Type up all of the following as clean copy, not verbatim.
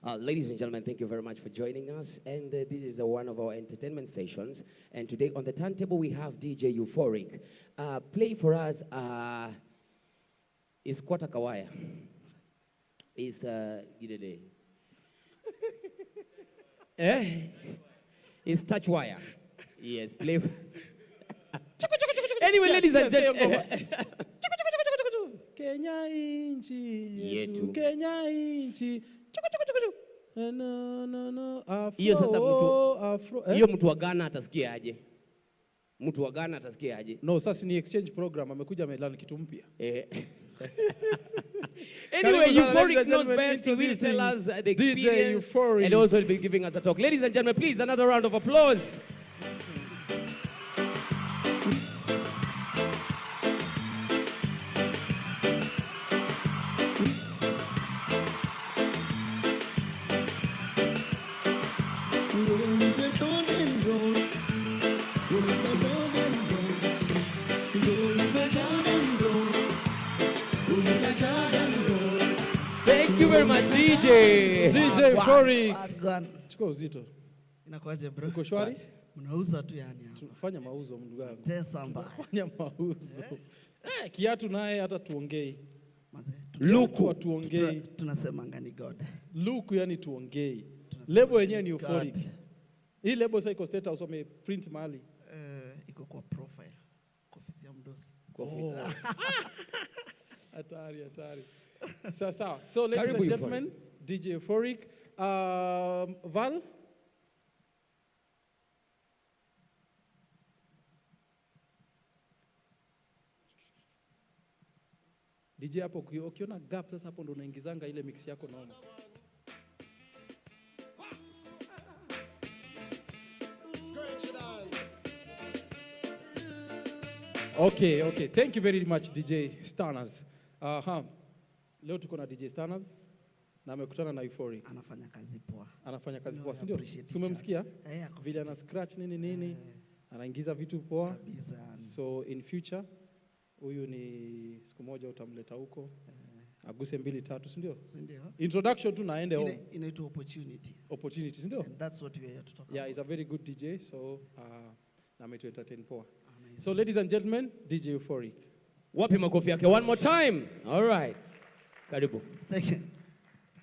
Ladies and gentlemen, thank you very much for joining us. And this is one of our entertainment stations. And today on the turntable, we have DJ Euphoric. Play for us is Kwata Kawaya. Is Gidede. It's Touch Wire. Yes, play. Anyway, ladies and gentlemen. Kenya inchi yetu, Kenya inchi. No. Hiyo sasa Afro. Hiyo mtu wa Ghana atasikia aje? Mtu wa Ghana atasikia aje? No, sasa ni exchange program, amekuja amelana kitu mpya. Anyway, Euphoric knows best. He will tell us the experience and also will be giving us a talk. Ladies and gentlemen, please, another round of applause. Thank you very much, DJ. DJ Euphoric. Chukua uzito. Inakuaje bro? Uko shwari? Mnauza tu yani hapa. Tunafanya mauzo ndugu yangu. Tesa mbaya. Tunafanya mauzo. Kiatu naye hata tuongei. Luku tuongei. Tunasema ngani God. Luku yani tuongei. Lebo yenyewe ni Euphoric. Hii lebo sasa iko State House print mahali. Iko kwa profile. Kwa ofisi ya mdosi. Kwa ofisi. Hatari. So ladies and gentlemen, DJ Euphoric, Val. DJ hapo ukiona gap sasa hapo ndo unaingizanga ile mix yako naona. Okay. Thank you very much DJ Stanners. Leo tuko na DJ Stanners na amekutana na Euphoric. Anafanya kazi poa, si ndio? Si umemsikia? Vile ana scratch nini anaingiza vitu poa. So in future huyu ni siku moja utamleta huko. Aguse 2-3, si ndio? Introduction tu naende home. Inaitwa opportunity, si ndio? And that's what we are here to talk about. Yeah, he's a very good DJ, so na ametu entertain poa. So ladies and gentlemen, DJ Euphoric. Wapi makofi yake one more time. All right. Karibu.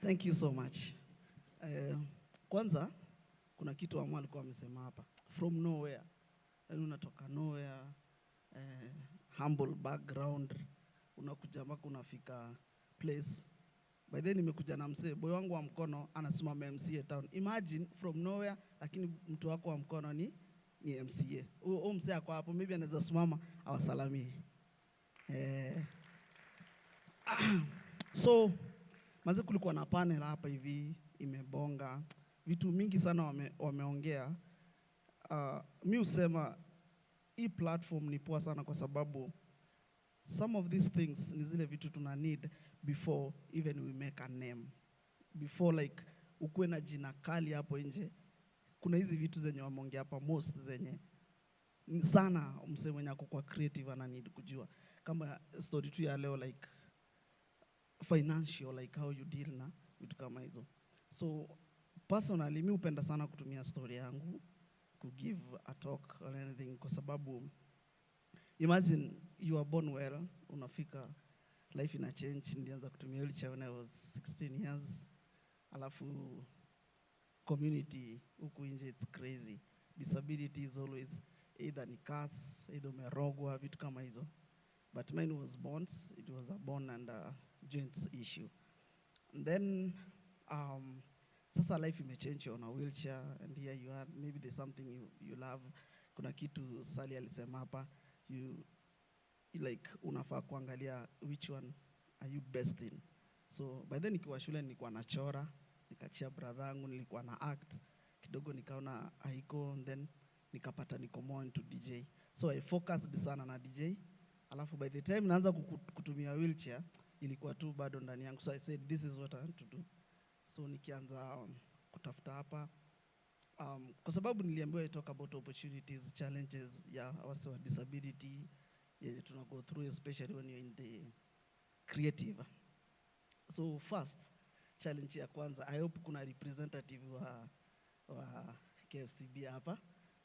Thank you so much. Kwanza kuna kitu ambacho alikuwa amesema hapa. From nowhere. Yaani unatoka nowhere, humble background, unakuja mpaka unafika place. By then nimekuja na msee, boy wangu wa mkono anasimama MCA town. Imagine from nowhere lakini mtu wako wa mkono ni MCA. Huyo msee ako hapo, maybe anaweza simama awasalamie. So maze kulikuwa na panel hapa hivi imebonga vitu mingi sana wameongea. Mimi husema hii platform ni poa sana kwa sababu some of these things ni zile vitu tuna need before even we make a name, before like ukuwe na jina kali hapo nje. Kuna hizi vitu zenye wameongea hapa most zenye sana msee mwenye ako kwa creative ana need kujua, kama story tu ya leo like financial, like how you deal na vitu kama hizo. So personally mimi hupenda sana kutumia story yangu to give a talk or anything kwa sababu imagine you are born well, unafika life ina change. Nilianza kutumia wheelchair when I was 16 years. Alafu community huku nje it's crazy. Disability is always either ni curse, either umerogwa, vitu kama hizo. But mine was bonds. It was a bone and a joints issue. And then sasa life imechange, on a wheelchair and here you are, maybe there's something you love. Kuna kitu Sally alisema hapa, you like unafaa kuangalia which one are you best in. So by then nikiwa shule nilikuwa nachora, nikachia brother yangu, nilikuwa na act kidogo, nikaona haiko, and then nikapata niko more into DJ. So I focused sana na DJ. Alafu by the time naanza kutumia wheelchair ilikuwa tu bado ndani yangu. So I said this is what I want to do. So nikianza kutafuta hapa kwa sababu niliambiwa I talk about opportunities, challenges ya watu wa disability yenye tuna go through, especially when you're in the creative. So first challenge ya kwanza. I hope kuna representative wa KFCB hapa.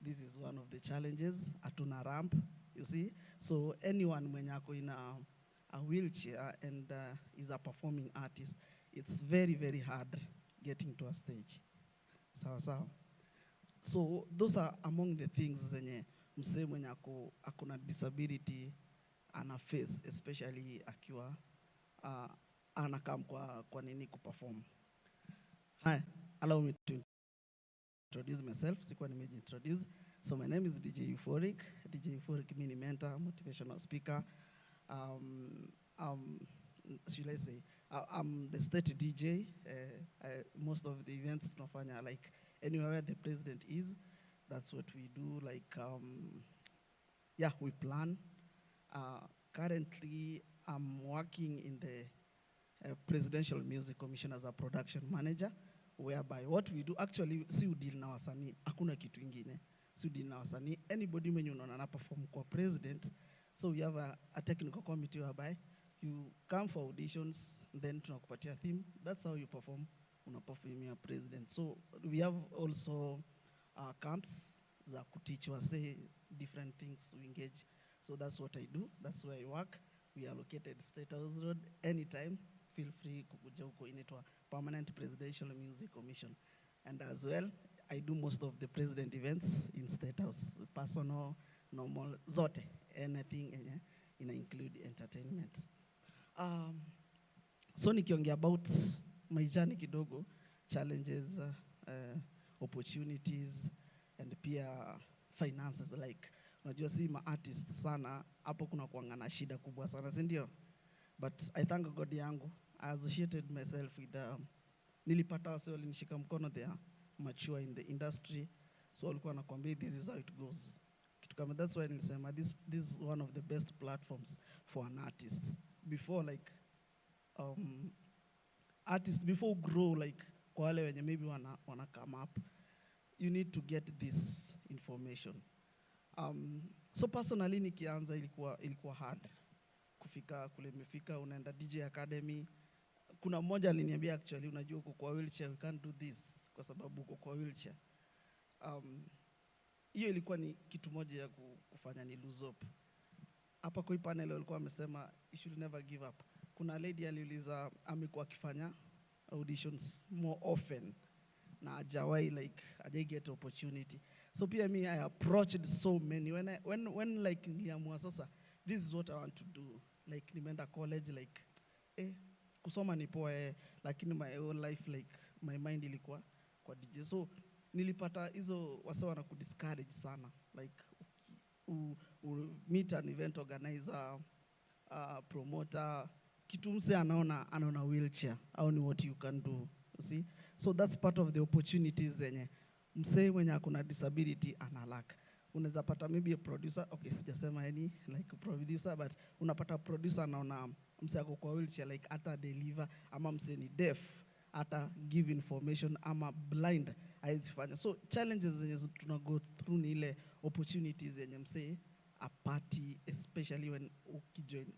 This is one of the challenges. Hatuna ramp, you see. So anyone mwenye ako in a wheelchair and is a performing artist, it's very, very hard getting to a stage. Sawa. So those are among the things zenye msee mwenye akuna disability ana face, especially akiwa anakam kwa nini kuperform. Hi, allow me to introduce myself. Sikuwa nimeji-introduce. So my name is DJ Euphoric. DJ Euphoric mini mentor, motivational speaker. Should I say, I'm the state DJ. Most of the events tunafanya, like anywhere where the president is, that's what we do. Like, we plan. Currently, I'm working in the Presidential Music Commission as a production manager, whereby what we do, actually, si udeal na wasanii, hakuna kitu ingine. Si udeal na wasanii, anybody mwenye unaona na perform kwa president, so we have a technical committee whereby you come for auditions, then tunakupatia theme, that's how you perform, unaperform your president. So we have also camps za kuteach wase different things we engage. So that's what I do, that's where I work. We are located State House Road. Anytime, feel free kukuja huko, inaitwa Permanent Presidential Music Commission. And as well, I do most of the president events in State House, personal, normal, zote, anything ina include entertainment. So nikiongea about my journey kidogo, challenges, opportunities, and pia finances, like, unajua si ma-artist sana, hapo kuna kuangana shida kubwa sana, si ndio? But I thank God yangu, I associated myself with nilipata wase walinishika mkono, they are mature in the industry, so walikuwa wanakuambia this is how it goes. Kitu kama, that's why nilisema this is one of the best platforms for an artist. Before, like, artists, before grow, like, kwa wale wenye maybe wana come up, you need to get this information. So personally nikianza ilikuwa hard kufika kule nimefika. Unaenda DJ Academy, kuna mmoja aliniambia actually, unajua uko kwa wheelchair, you can't do this kwa sababu uko kwa wheelchair. Hiyo ilikuwa ni kitu moja ya kufanya ni lose hope. Hapa kwa panel walikuwa wamesema you should never give up. Kuna lady aliuliza amekuwa akifanya auditions more often na hajawahi, like, hajai get opportunity. So pia me, I approached so many. When like niliamua sasa, this is what I want to do. Like, nimeenda college, like, kusoma ni poa, lakini my whole life, like, my mind ilikuwa kwa DJ. So nilipata hizo wase wana kudiscourage sana. Like, meet an event organizer, promoter, kitu mse anaona wheelchair, au ni what you can do. You see? So that's part of the opportunities zenye msee mwenye akuna disability analaka. Unaweza pata maybe a producer, okay, sijasema any like producer, but unapata producer anaona msee ako kwa wheelchair, like ata deliver, ama msee ni deaf, ata give information, ama blind haizi fanya. So challenges zenye tuna go through ni ile opportunities zenye msee apati, especially when ukijoin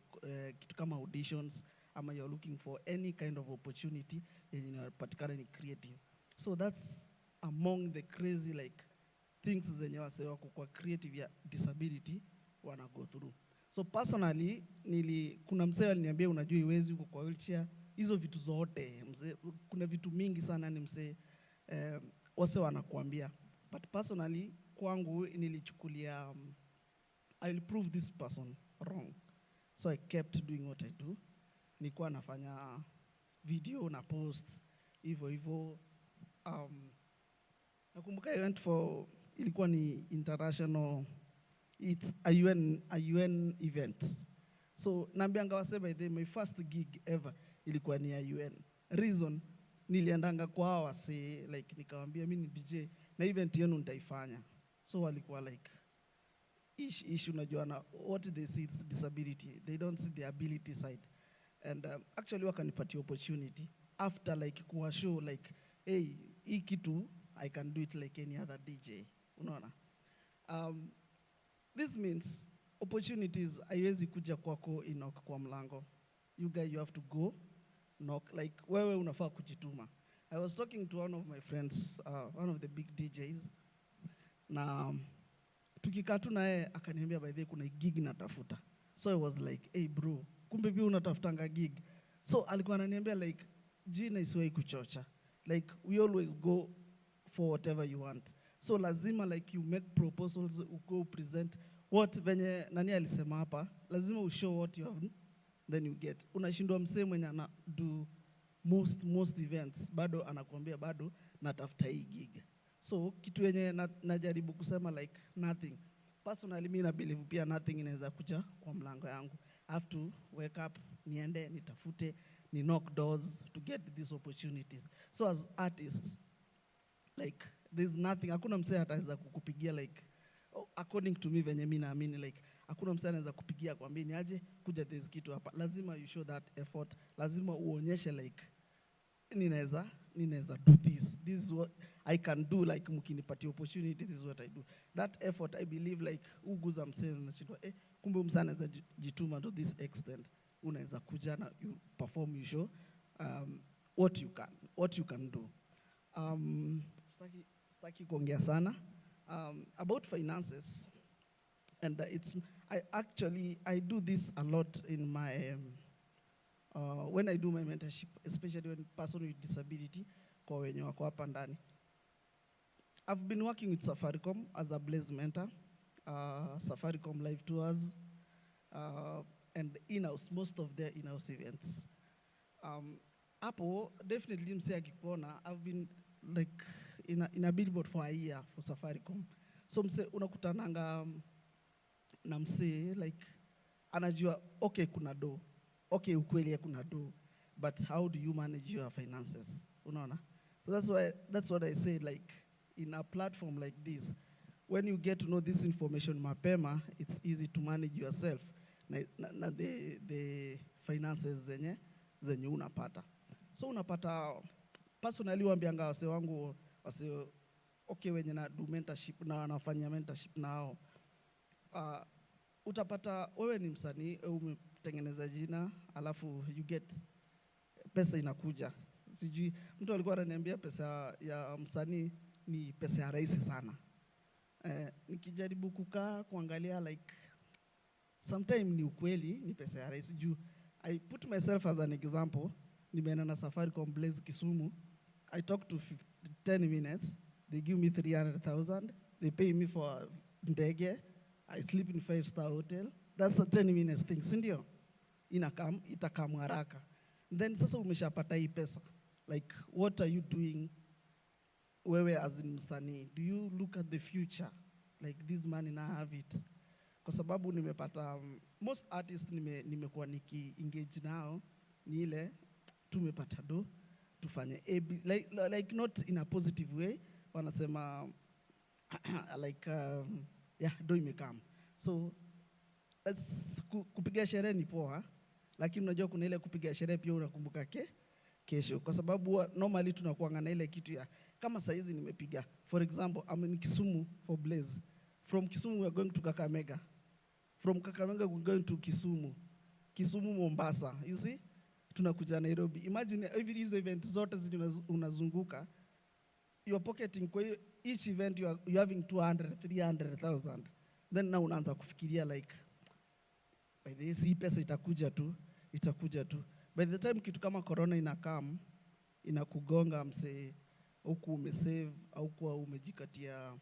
kitu kama auditions, ama you're looking for any kind of opportunity yenye inapatikana ni creative. So that's among the crazy, like, things zenye wase wako kwa creative ya disability wana go through. So personally, kuna msee aliniambia unajua iwezi uko kwa wheelchair, hizo vitu zote msee, kuna vitu mingi sana ni msee wase wanakuambia. But personally, kwangu nilichukulia I will prove this person wrong. So I kept doing what I do. Nilikuwa nafanya video na post hivyo. Nakumbuka I went for, ilikuwa ni international, it's a UN event. So naambianga wase by the my first gig ever ilikuwa ni ya UN. Reason, niliendanga kwa hawa wase, like, nikawaambia mimi ni DJ na event yenu nitaifanya. So walikuwa like, issue unajua na what they see is disability, they don't see the ability side. And actually wakanipatia opportunity after, like, kuwa show, like, hey, hii kitu I can do it like any other DJ, unaona. This means opportunities haiwezi kuja kwako inoka kwa mlango. You guys, you have to go knock, like wewe unafaa kujituma. I was talking to one of my friends, one of the big DJs, na tukikaa tu naye akaniambia by the way kuna gig natafuta. So I was like, hey bro, kumbe pia unatafutanga gig. So alikuwa ananiambia like, jina isiwahi kuchocha. Like we always go for whatever you want. So lazima like you make proposals, go present what venye nani alisema hapa, lazima ushow what you have, then you get. Unashindwa msee mwenye ana do most events, bado anakuambia bado natafuta hii gig. So kitu yenye najaribu kusema like nothing. Personally mimi na believe pia nothing inaweza kuja kwa mlango yangu. I have to wake up, niende, nitafute, ni knock doors to get these opportunities. So as artists, like there's nothing, hakuna msee ataweza kukupigia like, according to me venye mimi naamini like, hakuna msee anaweza kupigia kwambia ni aje kuja there's kitu hapa. Lazima you show that effort, lazima uonyeshe like, ninaweza do this is what I can do, like mkinipatia opportunity, this is what I do. That effort I believe like uguza msee unashindwa kumbe msee anaweza jituma to this extent, unaweza kuja na you perform, you show what you can do. Staki kuongea sana about finances, and I do this a lot in my when I do my mentorship, especially when person with disability kwa wenye wako hapa ndani. I've been working with Safaricom as a Blaze mentor, Safaricom live tours, and in-house, most of their in-house events. Hapo definitely msee akikuona, I've been like in a billboard for a year for Safaricom. So msee unakutananga na msee like anajua okay kuna do, okay ukweli kuna do, but how do you manage your finances? Unaona? So that's what I say, like in a platform like this, when you get to know this information mapema, it's easy to manage yourself na the finances zenye unapata. So unapata personally waambianga wase wangu wase okay wenye na do mentorship na wanafanya mentorship nao, utapata wewe ni msanii, umetengeneza jina, alafu you get pesa inakuja. Sijui mtu alikuwa ananiambia pesa ya msanii ni pesa ya rahisi sana. Nikijaribu kukaa kuangalia like sometimes ni ukweli ni pesa ya rahisi juu. I put myself as an example. Nimeenda na Safaricom Blaze Kisumu. I talk to 10 minutes. They give me 300,000. They pay me for ndege. I sleep in 5-star hotel. That's a 10 minutes thing. Sindio? Itakam haraka. Then sasa umeshapata hii pesa. Like what are you doing wewe as in msanii? Do you look at the future? Like this money na have it. Kwa sababu nimepata most artists nimekuwa engage nao ni ile tumepata do tufanye like not in a positive way, wanasema like yeah do imekam. So kupiga sherehe ni poa, lakini unajua kuna ile kupiga sherehe pia unakumbuka kesho, kwa sababu normally tunakuanga na ile kitu ya kama saizi nimepiga, for example I'm in Kisumu for Blaze. From Kisumu we are going to Kakamega. From Kakamega we are going to Kisumu Mombasa, you see, tunakuja Nairobi. Imagine every hizo event zote unazunguka, you are pocketing kwa each event you are having 200,000-300,000. Then now unaanza kufikiria like by this hii pesa itakuja tu. By the time kitu kama corona inakam, inakugonga mse, huku umesave au kwa umejikatia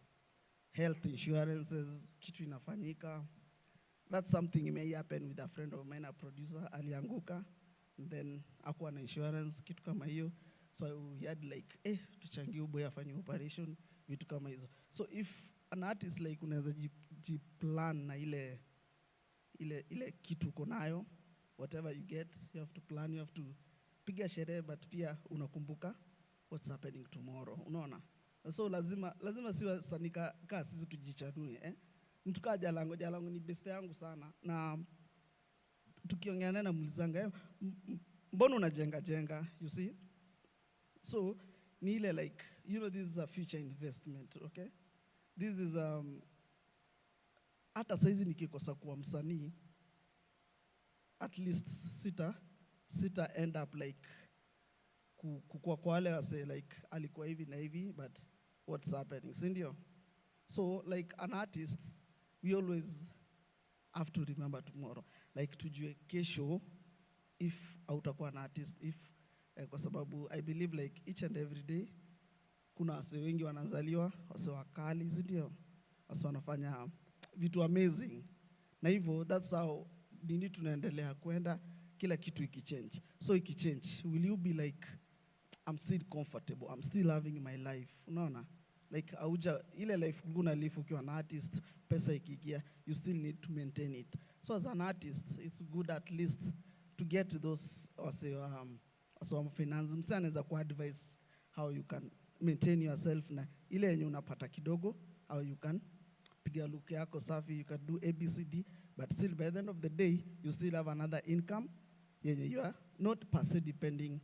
health insurances, kitu inafanyika. That's something may happen with a friend of mine, a producer, alianguka, and then hakuwa na insurance, kitu kama hiyo. So we had like, tuchangie uboy afanye operation, vitu kama hizo. So if an artist like unaweza jiplan na ile kitu uko nayo, whatever you get, you have to plan, you have to piga sherehe, but pia unakumbuka what's happening tomorrow, unaona? So lazima siwa sanika kaa sisi tujichanue, Mtu kaa Jalango ni beste yangu sana, na tukiongeana na mulizanga, mbona unajenga, you see? So ni ile like, you know, this is a future investment, okay? This is hata saizi nikikosa kuwa msanii, at least sita end up like kukua kwa wale wase like alikuwa hivi na hivi, but what's happening, si ndio? So like an artist, we always have to remember tomorrow, like tujue kesho if hautakuwa an artist, if kwa sababu I believe like each and every day kuna wase wengi wanazaliwa, wase wakali, si ndio? Wase wanafanya vitu amazing, na hivyo that's how nini tunaendelea kwenda, kila kitu ikichange. So ikichange, will you be like I'm still comfortable, I'm still having my life, unaona? Like ile life kuna live ukiwa an artist, pesa ikigia, you still need to maintain it. So as an artist, it's good at least to get those finance. Msanii anaweza ku advise how you can maintain yourself, na ile yenye unapata kidogo, how you can piga look yako safi, you can do ABCD, but still by the end of the day you still have another income yenye you are not per se depending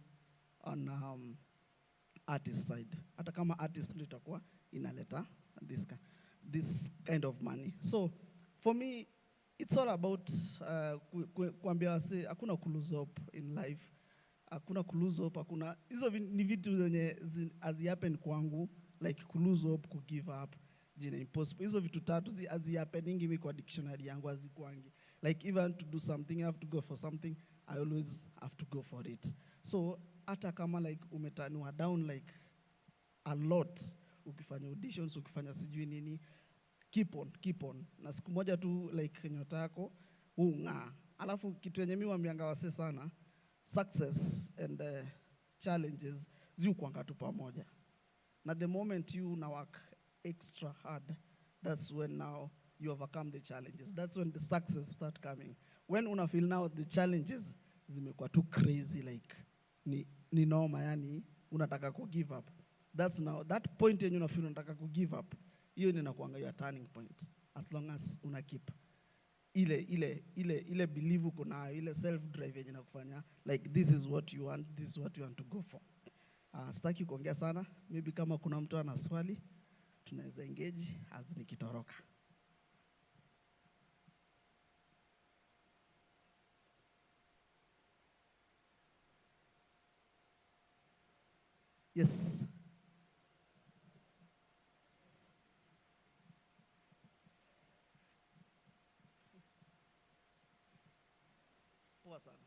on artist side. Hata kama artist ndio itakuwa inaleta this kind of money. So for me it's all about kuambia wase hakuna ku lose hope in life. Hakuna ku lose hope, hakuna hizo ni vitu zenye hazi happen kwangu, like ku lose hope, ku give up, jina impossible. Hizo vitu tatu hazi happening mimi kwa dictionary yangu, hazikwangi. Like even to do something, I have to go for something, I always have to go for it. So hata kama like umetaniwa down like a lot, ukifanya auditions, ukifanya sijui nini, keep on. Na siku moja tu like nyota yako ung'aa. Alafu kitu yenye mimi waambianga wase sana, success and challenges ziukwanga tu pamoja. Na the moment you na work extra hard, that's when now you overcome the challenges. That's when the success start coming. When una feel now the challenges zimekuwa too crazy, like ni noma, yani unataka ku give up. That's now that point yenye una feel unataka ku give up, hiyo ni nakuanga your turning point. As long as una keep ile believe uko nayo, ile self drive yenye nakufanya like this is what you want to go for. Sitaki kuongea sana, maybe kama kuna mtu ana swali tunaweza engage as nikitoroka. Yes. Poa sana.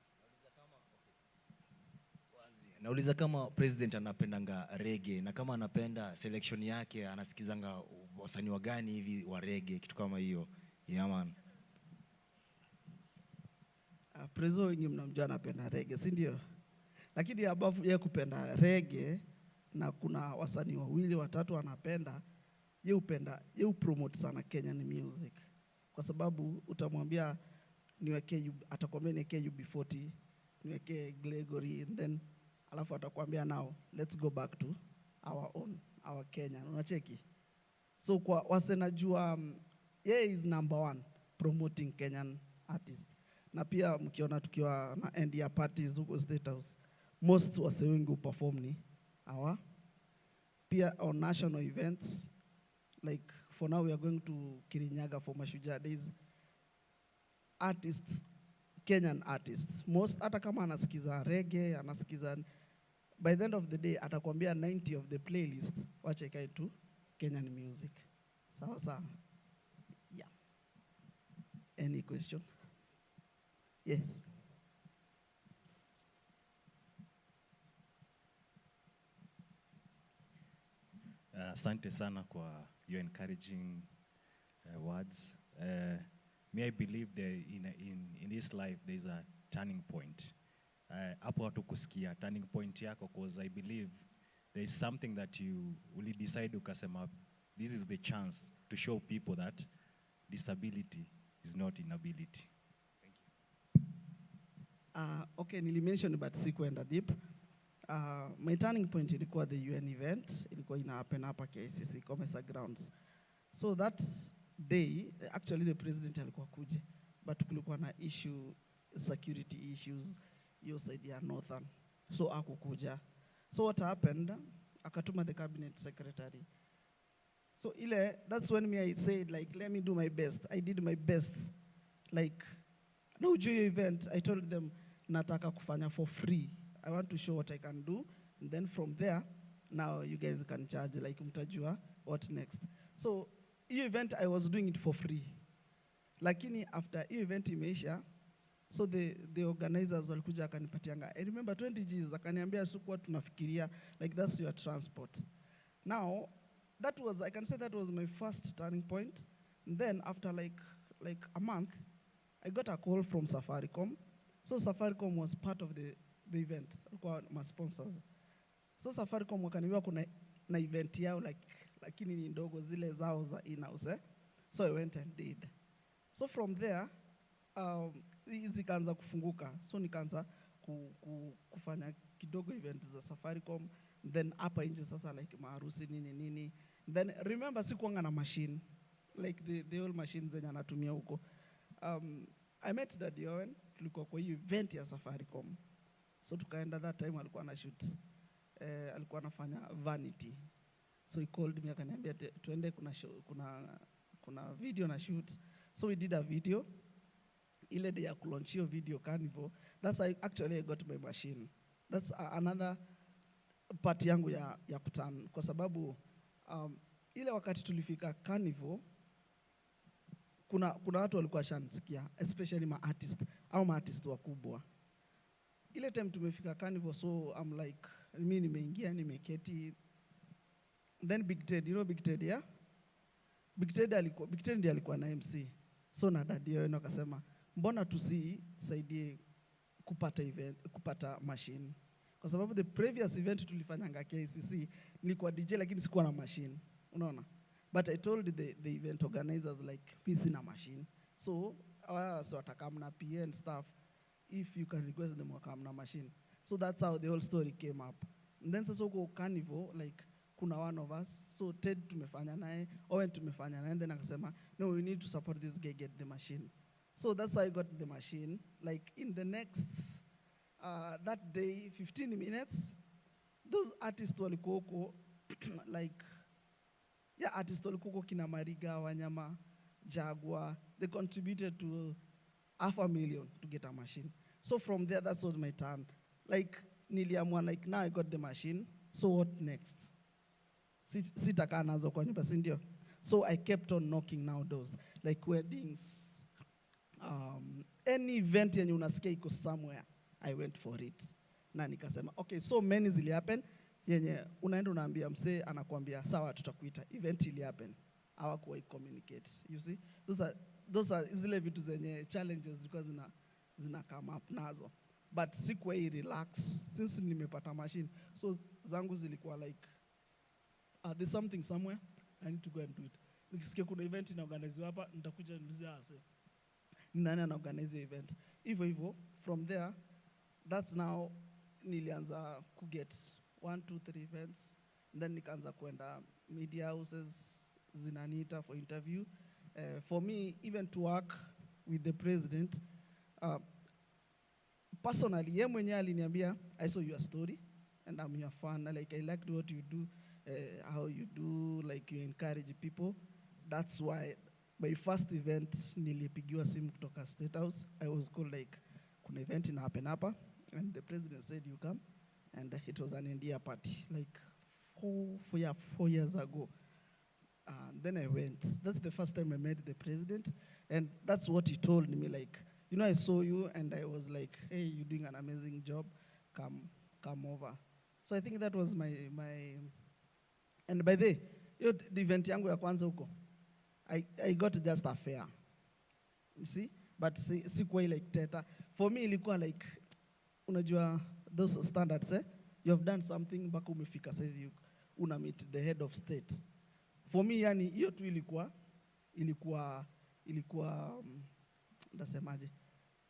Nauliza kama president anapendanga reggae, na kama anapenda selection yake anasikizanga wasanii wa gani hivi wa reggae, kitu kama hiyo. Yeah man. Prezo wengi mnamjua anapenda reggae, si ndio? Lakini above yeye kupenda reggae, na kuna wasanii wawili watatu anapenda, yeye upromote sana Kenyan music. Kwa sababu utamwambia niweke, atakwambia niweke UB40, niweke Gregory, and then alafu atakwambia now let's go back to our Kenya. Unacheki? So kwa wase najua yeye is number one promoting Kenyan artists. Na pia mkiona tukiwa na end year parties huko State House, most wase wengi uperform ni our. Pia on national events, like for now we are going to Kirinyaga for Mashujaa Days. Artists, Kenyan artists, most hata kama anasikiza reggae, anasikiza, by the end of the day atakwambia 90 of the playlist wache ikae tu Kenyan music. Sawa sawa. Yeah. Any question? Yes. Asante sana kwa your encouraging words. May I believe that in this life there is a turning point. Hapo watu kusikia turning point yako, because I believe there is something that you will decide ukasema this is the chance to show people that disability is not inability. Thank you. Okay, nilimention but sikuenda deep. My turning point ilikuwa the UN event, ilikuwa ina happen hapa KICC Commerce Grounds. So that day, actually the president alikuwa kuje, but kulikuwa na security issues, hiyo side ya Northern. So hakukuja. So what happened, akatuma the cabinet secretary. So that's when I said like, let me do my best. I did my best. Like, no event, I told them nataka kufanya for free. I want to show what I can do, And then from there, now you guys can judge, like mtajua what next. So, hiyo event I was doing it for free. Lakini after hiyo event imeisha, so the organizers walikuja akanipatianga. I remember 20 Gs akaniambia sikuwa tunafikiria, like that's your transport. Now, I can say that was my first turning point. And then after like a month, I got a call from Safaricom. So Safaricom was part of the event, walikuwa my sponsors. So Safaricom wakaniambia kuna na event yao lakini ni ndogo zile zao za in-house. So I went and did. So from there, zikaanza kufunguka. So nikaanza kufanya kidogo events za Safaricom. Then hapa nje sasa like maharusi nini. Then remember sikuanga na machine. Like the old machines zenye anatumia huko. I met Daddy Owen, tulikuwa kwa hiyo event ya Safaricom. So tukaenda that time alikuwa na shoot. Alikuwa anafanya vanity. So he called me akaniambia tuende kuna video na shoot. So we did a video. Ile day ya kulaunch hiyo video Carnival. That's how I got my machine. That's another part yangu ya kutan. Kwa sababu ile wakati tulifika Carnival, kuna watu walikuwa shanisikia, especially ma-artist au ma-artist wakubwa. Ile time tumefika Carnival, so I'm like, mimi nimeingia, nimeketi. Then Big Ted, you know Big Ted, yeah? Big Ted ndiye alikuwa na MC. So na Daddy Owen akasema, mbona tusisaidie kupata machine? Kwa sababu the previous event tulifanyanga KCC, nilikuwa DJ lakini sikuwa na machine. Unaona? But I told the event organizers like, mimi sina machine. So watakam na PA and stuff. If you can request them wakam na machine. So that's how the whole story came up. And then sasa huko Carnival, like, kuna one of us. So Ted tumefanya naye, Owen tumefanya naye. And then akasema, no, we need to support this guy get the machine. So that's how I got the machine. Like in the next, that day, 15 minutes, those artists walikuwa huko, like, yeah, artists walikuwa huko kina Mariga, Wanyama, Jaguar, they contributed to $500,000 to get a machine. So from there, that was my turn. Like, niliamua, like, now I got the machine, so what next? Sitakaa nazo kwa nyumba, si ndio? So I kept on knocking now doors, like weddings, any event yenye unasikia iko somewhere, I went for it. Na nikasema, okay, so many zili happen, yenye unaenda unaambia msee anakuambia sawa tutakuita, event ili happen, hawakuwa communicate. You see, those are zile vitu zenye challenges zilikuwa zina come up nazo. But sikuwa relax since nimepata machine. So zangu zilikuwa like, there's something somewhere, I need to go and do it. Nikisikia kuna event inaorganiziwa hapa, nitakuja niulize ase ni nani anaorganize event. Hivyo from there, that's now nilianza kuget 1, 2, 3 events. And then nikaanza kwenda media houses zinaniita for interview. For me, even to work with the president, personally, yeye mwenyewe aliniambia, I saw your story and I'm your fan. Like, I liked what you do, how you do, like you encourage people. That's why my first event nilipigiwa simu kutoka State House. I was called like, kuna event ina happen hapa, and the president said you come, and it was an India party, like 4 years ago. Then I went. That's the first time I met the president, and that's what he told me, like, you know, I saw you, and I was like, hey, you're doing an amazing job, come over. So I think that was my and by the event yangu ya kwanza huko, I got just a fare, you see, but sikuwa like teta. For me ilikuwa like, unajua those standards, you have done something mpaka umefika saizi una meet the head of state. For me yani hiyo tu ilikuwa ndasemaje,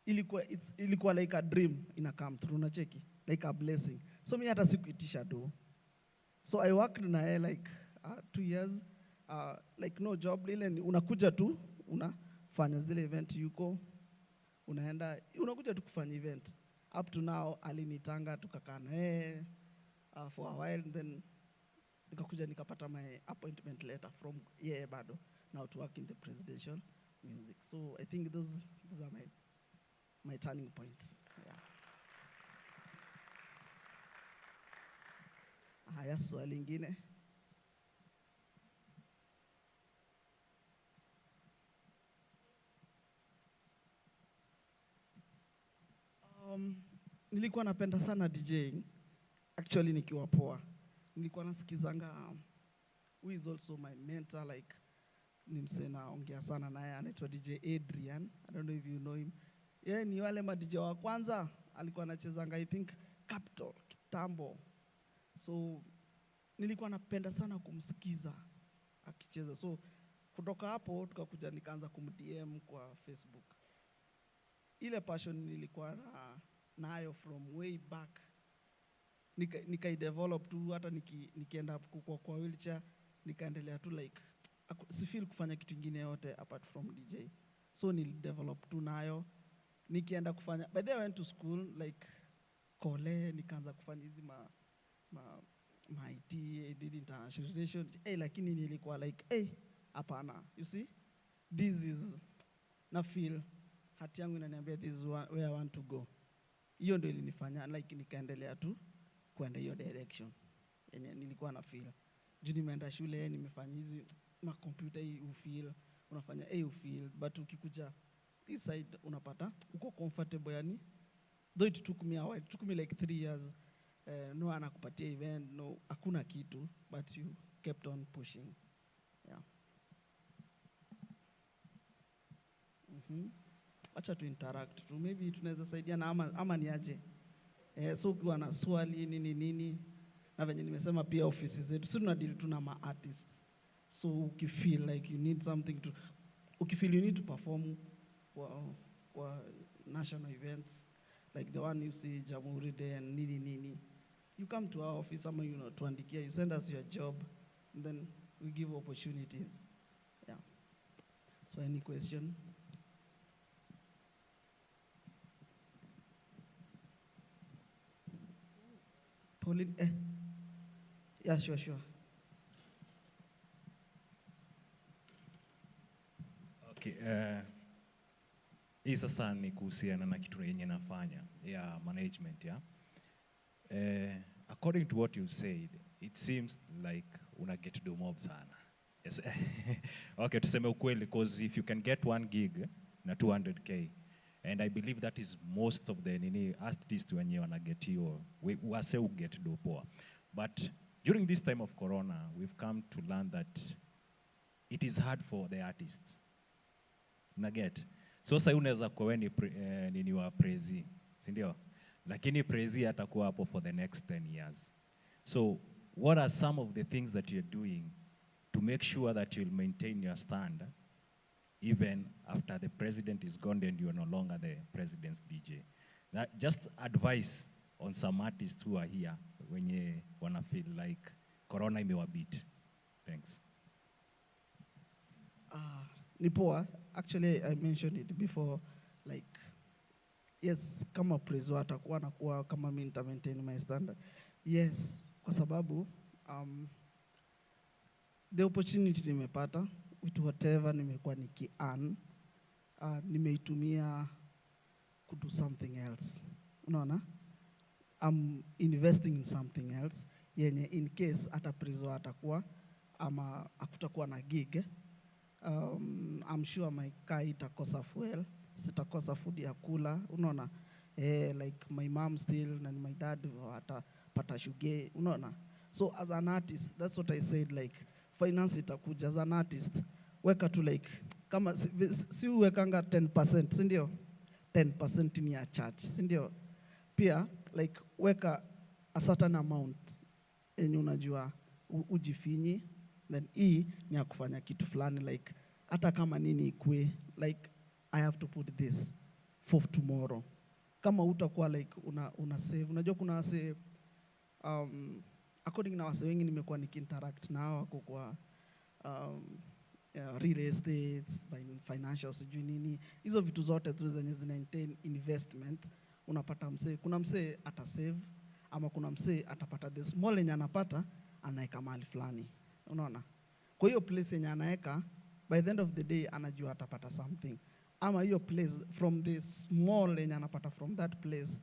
ilikuwa like a dream ina come through, unacheki, like a blessing. So mimi hata sikuitisha do. So I worked na like 2 years, like no job, ile unakuja tu unafanya zile event yuko, unakuja tu kufanya event. Up to now alinitanga tukakaa naye for a while, and then nikakuja nikapata my appointment letter from bado now to work in the presidential music. So I think those are my turning points. Yeah. Haya, swali lingine. Nilikuwa napenda sana DJing. Actually nikiwa poa. Nilikuwa nasikizanga who is also my mentor, like ni msee naongea sana naye, anaitwa DJ Adrian. I don't know if you know him. Yeye ni wale ma DJ wa kwanza alikuwa anachezanga I think Capital kitambo. So nilikuwa napenda sana kumsikiza akicheza. So kutoka hapo tukakuja nikaanza kumDM kwa Facebook. Ile passion nilikuwa nayo from way back nikaidevelop tu, hata nikienda kwa wheelchair nikaendelea tu, like si feel kufanya kitu kingine yote apart from DJ. So nilidevelop tu nayo nikienda kufanya. By the way, I went to school like kole, nikaanza kufanya hizi ma IT, I did international relations. Lakini nilikuwa like hapana, you see this is na feel hati yangu inaniambia this is where I want to go. Hiyo ndio ilinifanya like nikaendelea tu kwenda hiyo direction yenye nilikuwa na feel. Juu nimeenda shule, nimefanya hizi ma computer, hii ufeel unafanya ufeel, but ukikuja this side unapata uko comfortable. Yani though it took me a while, it took me like 3 years. No anakupatia event, no hakuna kitu, but you kept on pushing. Yeah. Acha tu interact tu, maybe tunaweza saidiana ama ni aje. So ukiwa na swali nini, na venye nimesema pia ofisi zetu sisi tunadeal tu na ma artists. So ukifeel like you need something to, ukifeel you need to perform kwa national events like the one you see Jamhuri Day and nini, you come to our office, ama tuandikia, you send us your job, and then we give opportunities. Yeah. So any question? Pauline, yeah, sure. Okay, hii sasa ni kuhusiana na kitu yenye nafanya ya management ya. According to what you said, it seems like una get do mob sana. Yes. Okay, tuseme ukweli, because if you can get 1 gig na 200k, and I believe that is most of the artists wenye wana get hiyo, wase get do poa. But during this time of corona, we've come to learn that it is hard for the artists. Na get. So sasa unaweza kwa nini wa prezi, si ndio? Lakini prezi atakuwa hapo for the next 10 years. So what are some of the things that you're doing to make sure that you'll maintain your stand even after the president is gone and you are no longer the president's DJ? Just advice on some artists who are here when you wanna feel like corona imewabit. Thanks. Ni poa. Actually, I mentioned it before, like, yes, kama prezo atakuwa nakuwa kama mimi nita maintain my standard. Yes, kwa sababu the opportunity nimepata with whatever nimekuwa niki-earn, nimeitumia to do something else. Unaona? I'm investing in something else yenye in case ata prezo atakuwa ama hakutakuwa na gig. I'm sure my car itakosa fuel, sitakosa food ya kula, unaona. Like my mom still and my dad watapata shuge, unaona. So as an artist, that's what I said, like finance itakuja. As an artist, weka tu like kama si uwekanga 10%, si ndio? 10% ni ya church, si ndio? Pia like weka a certain amount yenye unajua ujifinyi, then hii ni ya kufanya kitu fulani, like hata kama nini ikue, like I have to put this for tomorrow. Kama utakuwa like una save, unajua kuna wase according na wase wengi nimekuwa nikiinteract nao wako kwa real estate, financial sijui nini, hizo vitu zote tu zenye zina investment. Unapata msee, kuna msee ata save, ama kuna msee atapata the small yenye anapata anaeka mahali fulani, unaona. Kwa hiyo place yenye anaeka, by the end of the day anajua atapata something. Ama hiyo place from the small yenye anapata from that place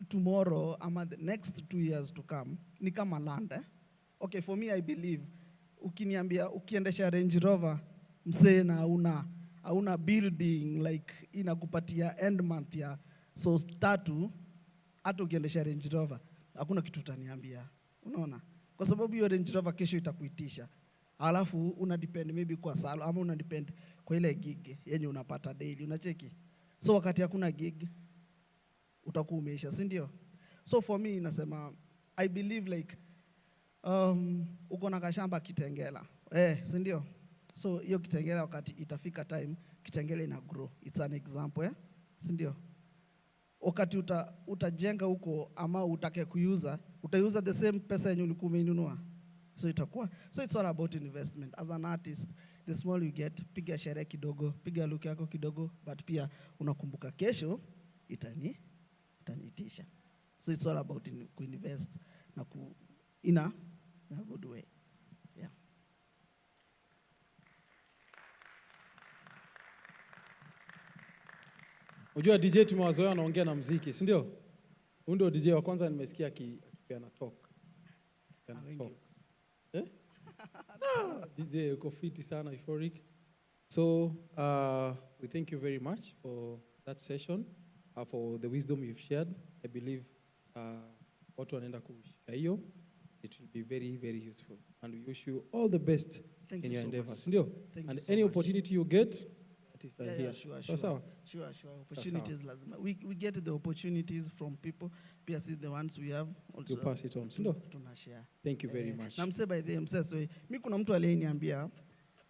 tomorrow ama the next 2 years to come ni kama land. Okay, for me I believe ukiniambia ukiendesha Range Rover msee na hauna building like inakupatia end month ya so 3, hata ukiendesha Range Rover hakuna kitu utaniambia, unaona, kwa sababu hiyo Range Rover kesho itakuitisha, alafu una depend maybe kwa salo ama una depend kwa ile gig yenye unapata daily, unacheki. So wakati hakuna gig utakuwa umeisha, si ndio? So for me nasema I believe like uko na kashamba Kitengela, si ndio? So hiyo Kitengela wakati itafika time Kitengela ina grow, it's an example, si ndio? Wakati utajenga huko ama utake kuuza, utauza the same pesa yenye ulikuwa umeinunua. So it's all about investment. As an artist, the small you get, piga sherehe kidogo, piga look yako kidogo, but pia unakumbuka kesho itaniitisha. So it's all about invest na in a good way. Yeah. Unajua DJ tumewazoea anaongea na muziki, si ndio? Huyu ndio DJ wa kwanza nimesikia akipeana talk. DJ uko fiti sana, euphoric. So we thank you very much for that session, for the wisdom you've shared. I believe watu wanaenda kushika hiyo. It will be very, very useful. And we wish you all the best in your endeavors. And any opportunity you get, that is here. Sure. Opportunities lazima. We get the opportunities from people. Pia see the ones we have also. You pass it on. Tunashare. Thank you very much. Na mse by the mse, so mimi kuna mtu aliyeniambia,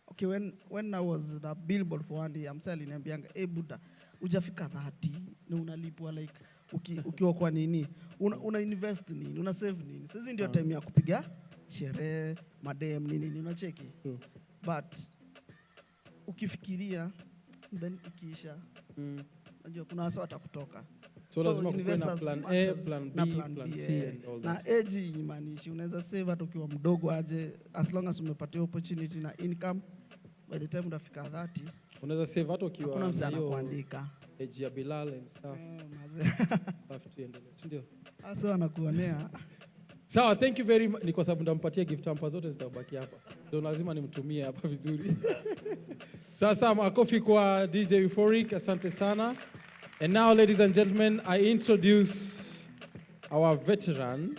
okay, when I was the billboard for one day, mse aliniambianga, buda, hujafika 30 na unalipwa like ukiwa kwa nini? Una invest nini? Una save nini? Sasa ndio time ya kupiga sherehe, madem nini unacheki. But ukifikiria then ikiisha, unajua kuna wasa watakutoka. So lazima kuwe na plan A, plan B, plan C and all that. Na age imanishi, unaweza save hata ukiwa mdogo aje, as long as umepatia opportunity na income, by the time unafika 30, unaweza save hata ukiwa kuna msana kuandika. Age ya Bilal and stuff. Stuff tuendelee, ndio. Asa anakuonea. Sawa, thank you very much. Ni kwa sababu ndampatia gift hamper zote zitabaki hapa. Ndio lazima nimtumie hapa vizuri. Sasa makofi kwa DJ Euphoric, asante sana. And now, ladies and gentlemen, I introduce our veteran,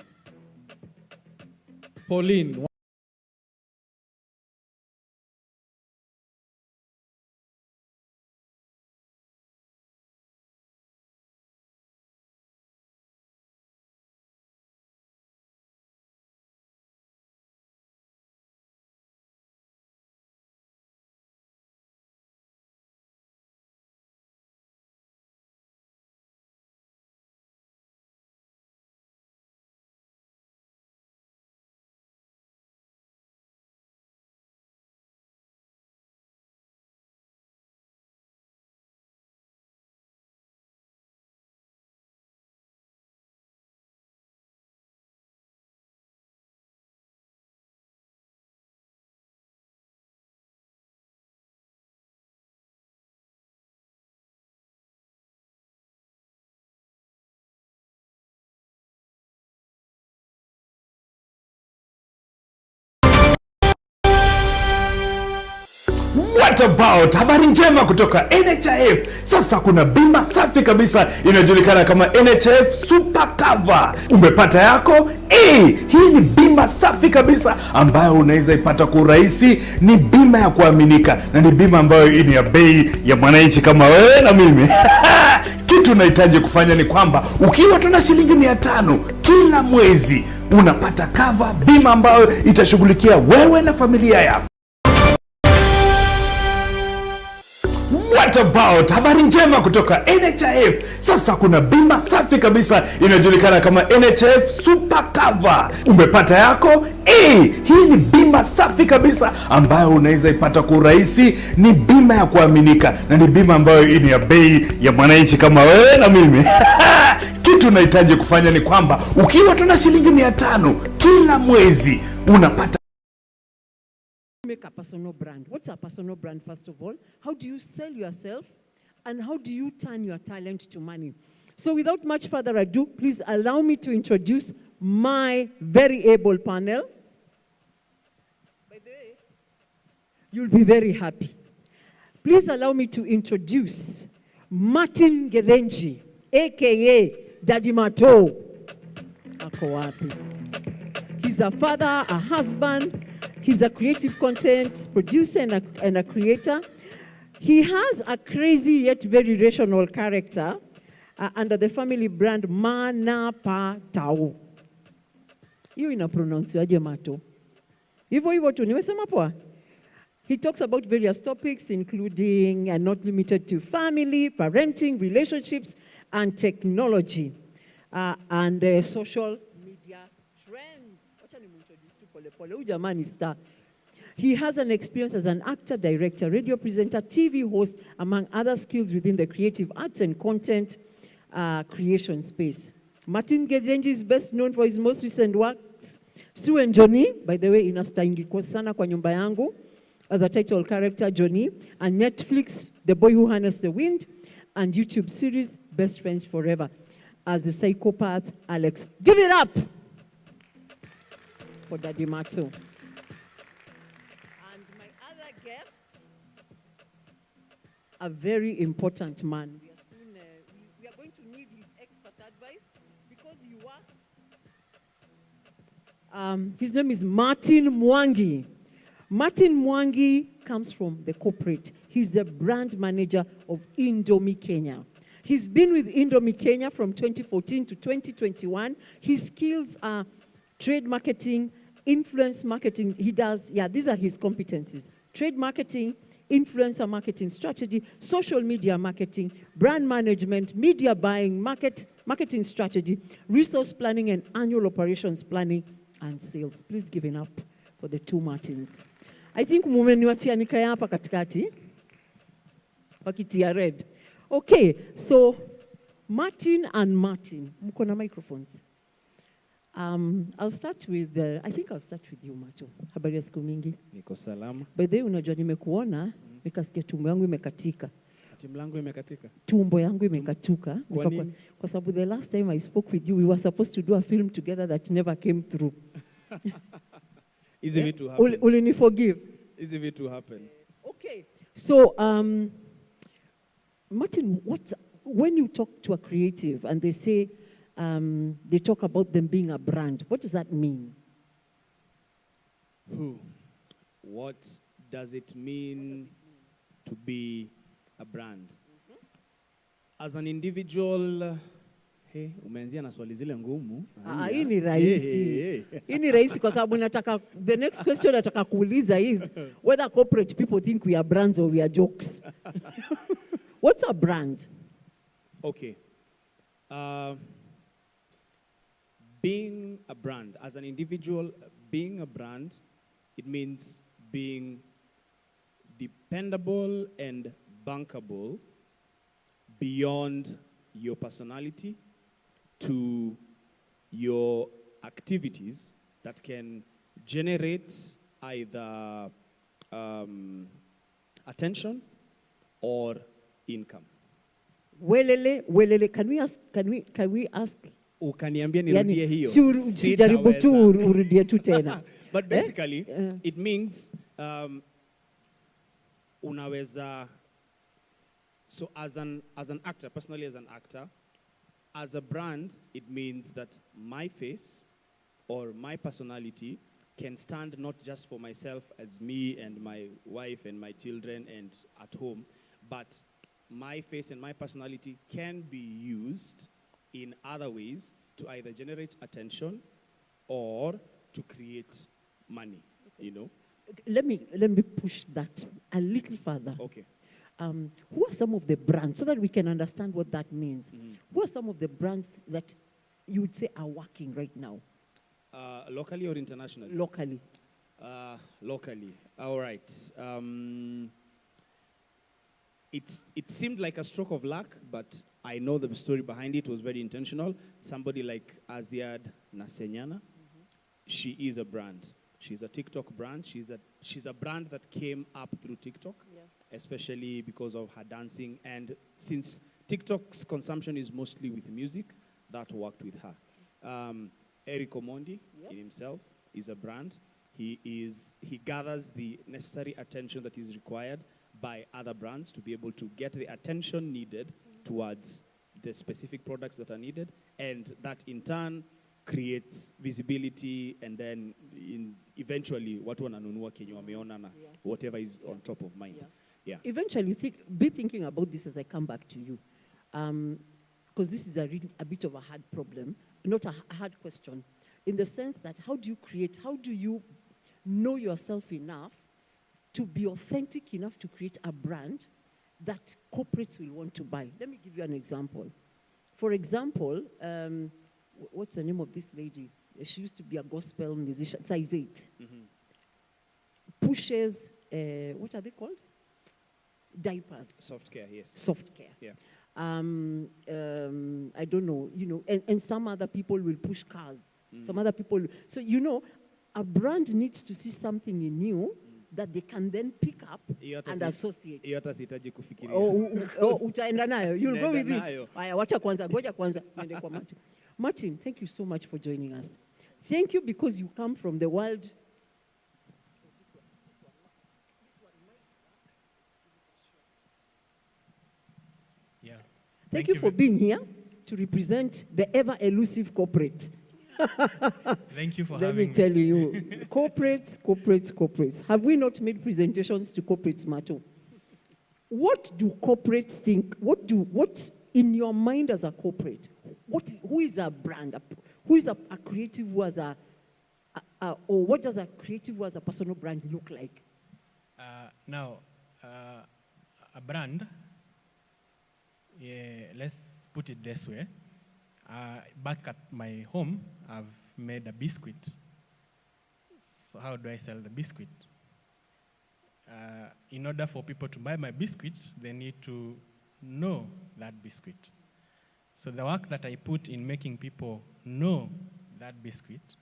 Pauline. What about habari njema kutoka NHIF? Sasa kuna bima safi kabisa inajulikana kama NHIF Super Cover. Umepata yako? Hii ni bima safi kabisa ambayo unaweza ipata kwa urahisi. Ni bima ya kuaminika na ni bima ambayo ni ya bei ya mwananchi kama wewe na mimi. Kitu unahitaji kufanya ni kwamba ukiwa tuna shilingi 500 kila mwezi unapata cover, bima ambayo itashughulikia wewe na familia yako. What about habari njema kutoka NHIF? Sasa kuna bima safi kabisa inajulikana kama NHIF Super Cover. Umepata yako? Hii ni bima safi kabisa ambayo unaweza ipata kwa urahisi. Ni bima ya kuaminika na ni bima ambayo ni ya bei ya mwananchi kama wewe na mimi. Kitu unahitaji kufanya ni kwamba ukiwa tuna shilingi 500 kila mwezi unapata. Make a personal brand. What's a personal brand, first of all? How do you sell yourself? And how do you turn your talent to money? So without much further ado, please allow me to introduce my very able panel. By the way, you'll be very happy. Please allow me to introduce Martin Gerenji, aka Daddy Mato. Ako wapi? He's a father, a husband. He's a creative content producer and a creator. He has a crazy yet very rational character under the family brand Manapatao. Hiyo inapronouncewaje Mato? Hivyo tu, nimesema poa? He talks about various topics, including and not limited to family, parenting, relationships, and technology, and social media trends. Wacha nimintroduce tu pole pole. Huyu jamani star. He has an experience as an actor, director, radio presenter, TV host, among other skills within the creative arts and content creation space. Martin Gerenji is best known for his most recent works, Sue and Johnny, by the way, inastaingi kwa sana kwa nyumba yangu, as a title character, Johnny, and Netflix, The Boy Who Harnessed the Wind, and YouTube series, Best Friends Forever, as the psychopath Alex. Give it up for Daddy Mato. And my other guest, a very important man. We are going to need his expert advice because he works. His name is Martin Mwangi. Martin Mwangi comes from the corporate. He's the brand manager of Indomie Kenya. He's been with Indomie Kenya from 2014 to 2021. His skills are trade marketing, influence marketing. These are his competencies. Trade marketing, influencer marketing strategy, social media marketing, brand management, media buying, marketing strategy, resource planning, and annual operations planning and sales. Please give it up for the two Martins. I think mumeniwatia nikaya hapa katikati. Wakitia red. Okay, so Martin and Martin, mko na microphones. I'll start with, I think I'll start with you, Mato. Habari ya siku mingi? Niko salama. By the way, unajua nimekuona, nikasikia tumbo yangu imekatika. Timu langu imekatika? Tumbo yangu imekatuka. Kwa nini? Kwa sababu the last time I spoke with you, we were supposed to do a film together that never came through. Easy vitu happen. Ulini forgive? Easy vitu happen. Okay. So, Martin, when you talk to a creative and they say, they talk about them being a brand, what does that mean? What does it mean to be a brand? As an individual, umeanzia na swali zile ngumu. Hii ni rahisi. Hii ni rahisi kwa sababu the next question nataka kuuliza is whether corporate people think we are brands or we are jokes. What's a brand? Okay. Being a brand, as an individual, being a brand, it means being dependable and bankable beyond your personality to your activities that can generate either attention or income. Welele, can we ask? Ukaniambia nirudie hiyo. Sijaribu tu urudie tu tena. But basically, it means unaweza, so as an actor, personally as an actor, as a brand, it means that my face or my personality can stand not just for myself as me and my wife and my children and at home, but my face and my personality can be used in other ways to either generate attention or to create money, you know? Let me push that a little further. Okay. Who are some of the brands, so that we can understand what that means? Who are some of the brands that you would say are working right now? Locally or internationally? Locally. Locally. All right. It seemed like a stroke of luck, but I know the story behind it was very intentional. Somebody like Aziad Nasenyana, she is a brand. She's a TikTok brand. She's a brand that came up through TikTok, especially because of her dancing. And since TikTok's consumption is mostly with music. That worked with her. Eric Omondi in himself is a brand. He gathers the necessary attention that is required by other brands to be able to get the attention needed towards the specific products that are needed, and that in turn creates visibility, and then eventually watu wananunua kenye wameona na whatever is on top of mind. Eventually, be thinking about this as I come back to you, because this is a bit of a hard problem, not a hard question, in the sense that how do you know yourself enough to be authentic enough to create a brand that corporates will want to buy? Let me give you an example. For example, what's the name of this lady? She used to be a gospel musician, size 8. Pushes, what are they called? Diapers. Soft care, yes. Soft care. Yeah. I don't know, and some other people will push cars. Some other people. So, a brand needs to see something in you that they can then pick up and associate. Utaenda nayo. You'll go with it. Wacha kwanza, goja kwanza. Martin, thank you so much for joining us. Thank you because you come from the world. Yeah. Thank you for being here to represent the ever-elusive corporate. Thank you for Let having me tell you, corporates. Have we not made presentations to corporates, Mato? What do corporates think? What in your mind as a corporate? Who is a brand? Who is a creative who has or what does a creative who has a personal brand look like? Now, a brand, let's put it this way. Back at my home, I've made a biscuit. So how do I sell the biscuit? In order for people to buy my biscuit, they need to know that biscuit. So the work that I put in making people know that biscuit,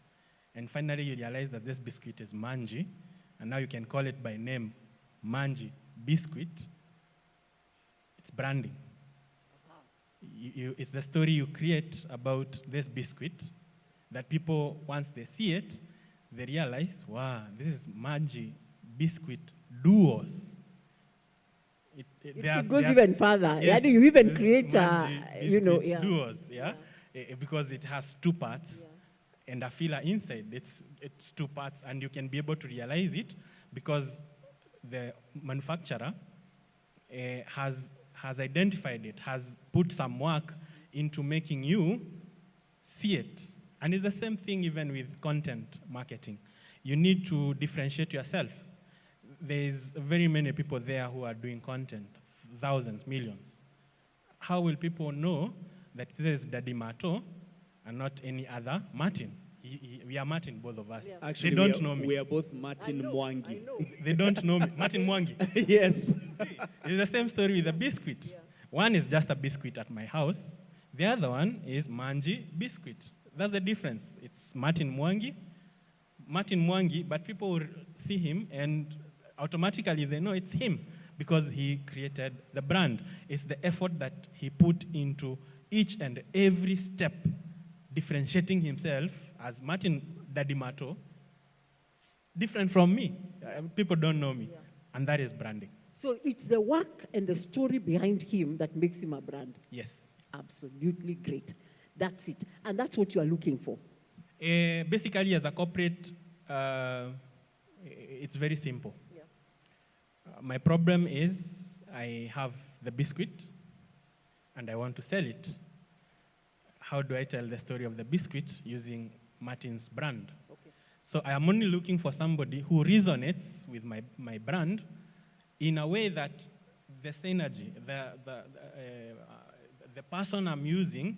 and finally you realize that this biscuit is Manji, and now you can call it by name, Manji Biscuit, it's branding. It's the story you create about this biscuit that people, once they see it, they realize, wow, this is Manji Biscuit Duos. It goes even further. Yes, You even create Duos, because it has two parts and a filler inside. It's two parts, and you can be able to realize it because the manufacturer has identified it, has put some work into making you see it. And it's the same thing even with content marketing. You need to differentiate yourself. There's very many people there who are doing content, thousands, millions. How will people know that this is Daddy Mato and not any other Martin? We are Martin, both of us. Yeah. Actually, they don't know me. We are both Martin Mwangi. They don't know me. Martin Mwangi. Yes. It's the same story with the biscuit. Yeah. One is just a biscuit at my house. The other one is Manji Biscuit. That's the difference. It's Martin Mwangi, but people will see him and automatically they know it's him because he created the brand. It's the effort that he put into each and every step, differentiating himself as Martin Daddy Mato, different from me. People don't know me, and that is branding. So it's the work and the story behind him that makes him a brand. Yes. Absolutely great. That's it. And that's what you are looking for. Basically, as a corporate, it's very simple. Yeah. My problem is I have the biscuit and I want to sell it. How do I tell the story of the biscuit using Martin's brand? Okay. So I am only looking for somebody who resonates with my brand in a way that the synergy, the person I'm using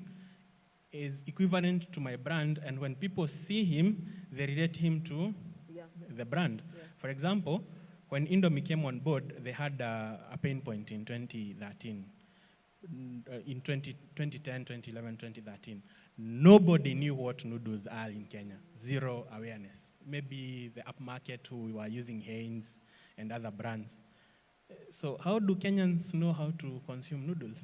is equivalent to my brand, and when people see him, they relate him to the brand. Yeah. For example, when Indomie came on board, they had a pain point in 2013. In 2010, 2011, 2013, nobody knew what noodles are in Kenya. Zero awareness. Maybe the upmarket who were using Heinz and other brands. So how do Kenyans know how to consume noodles?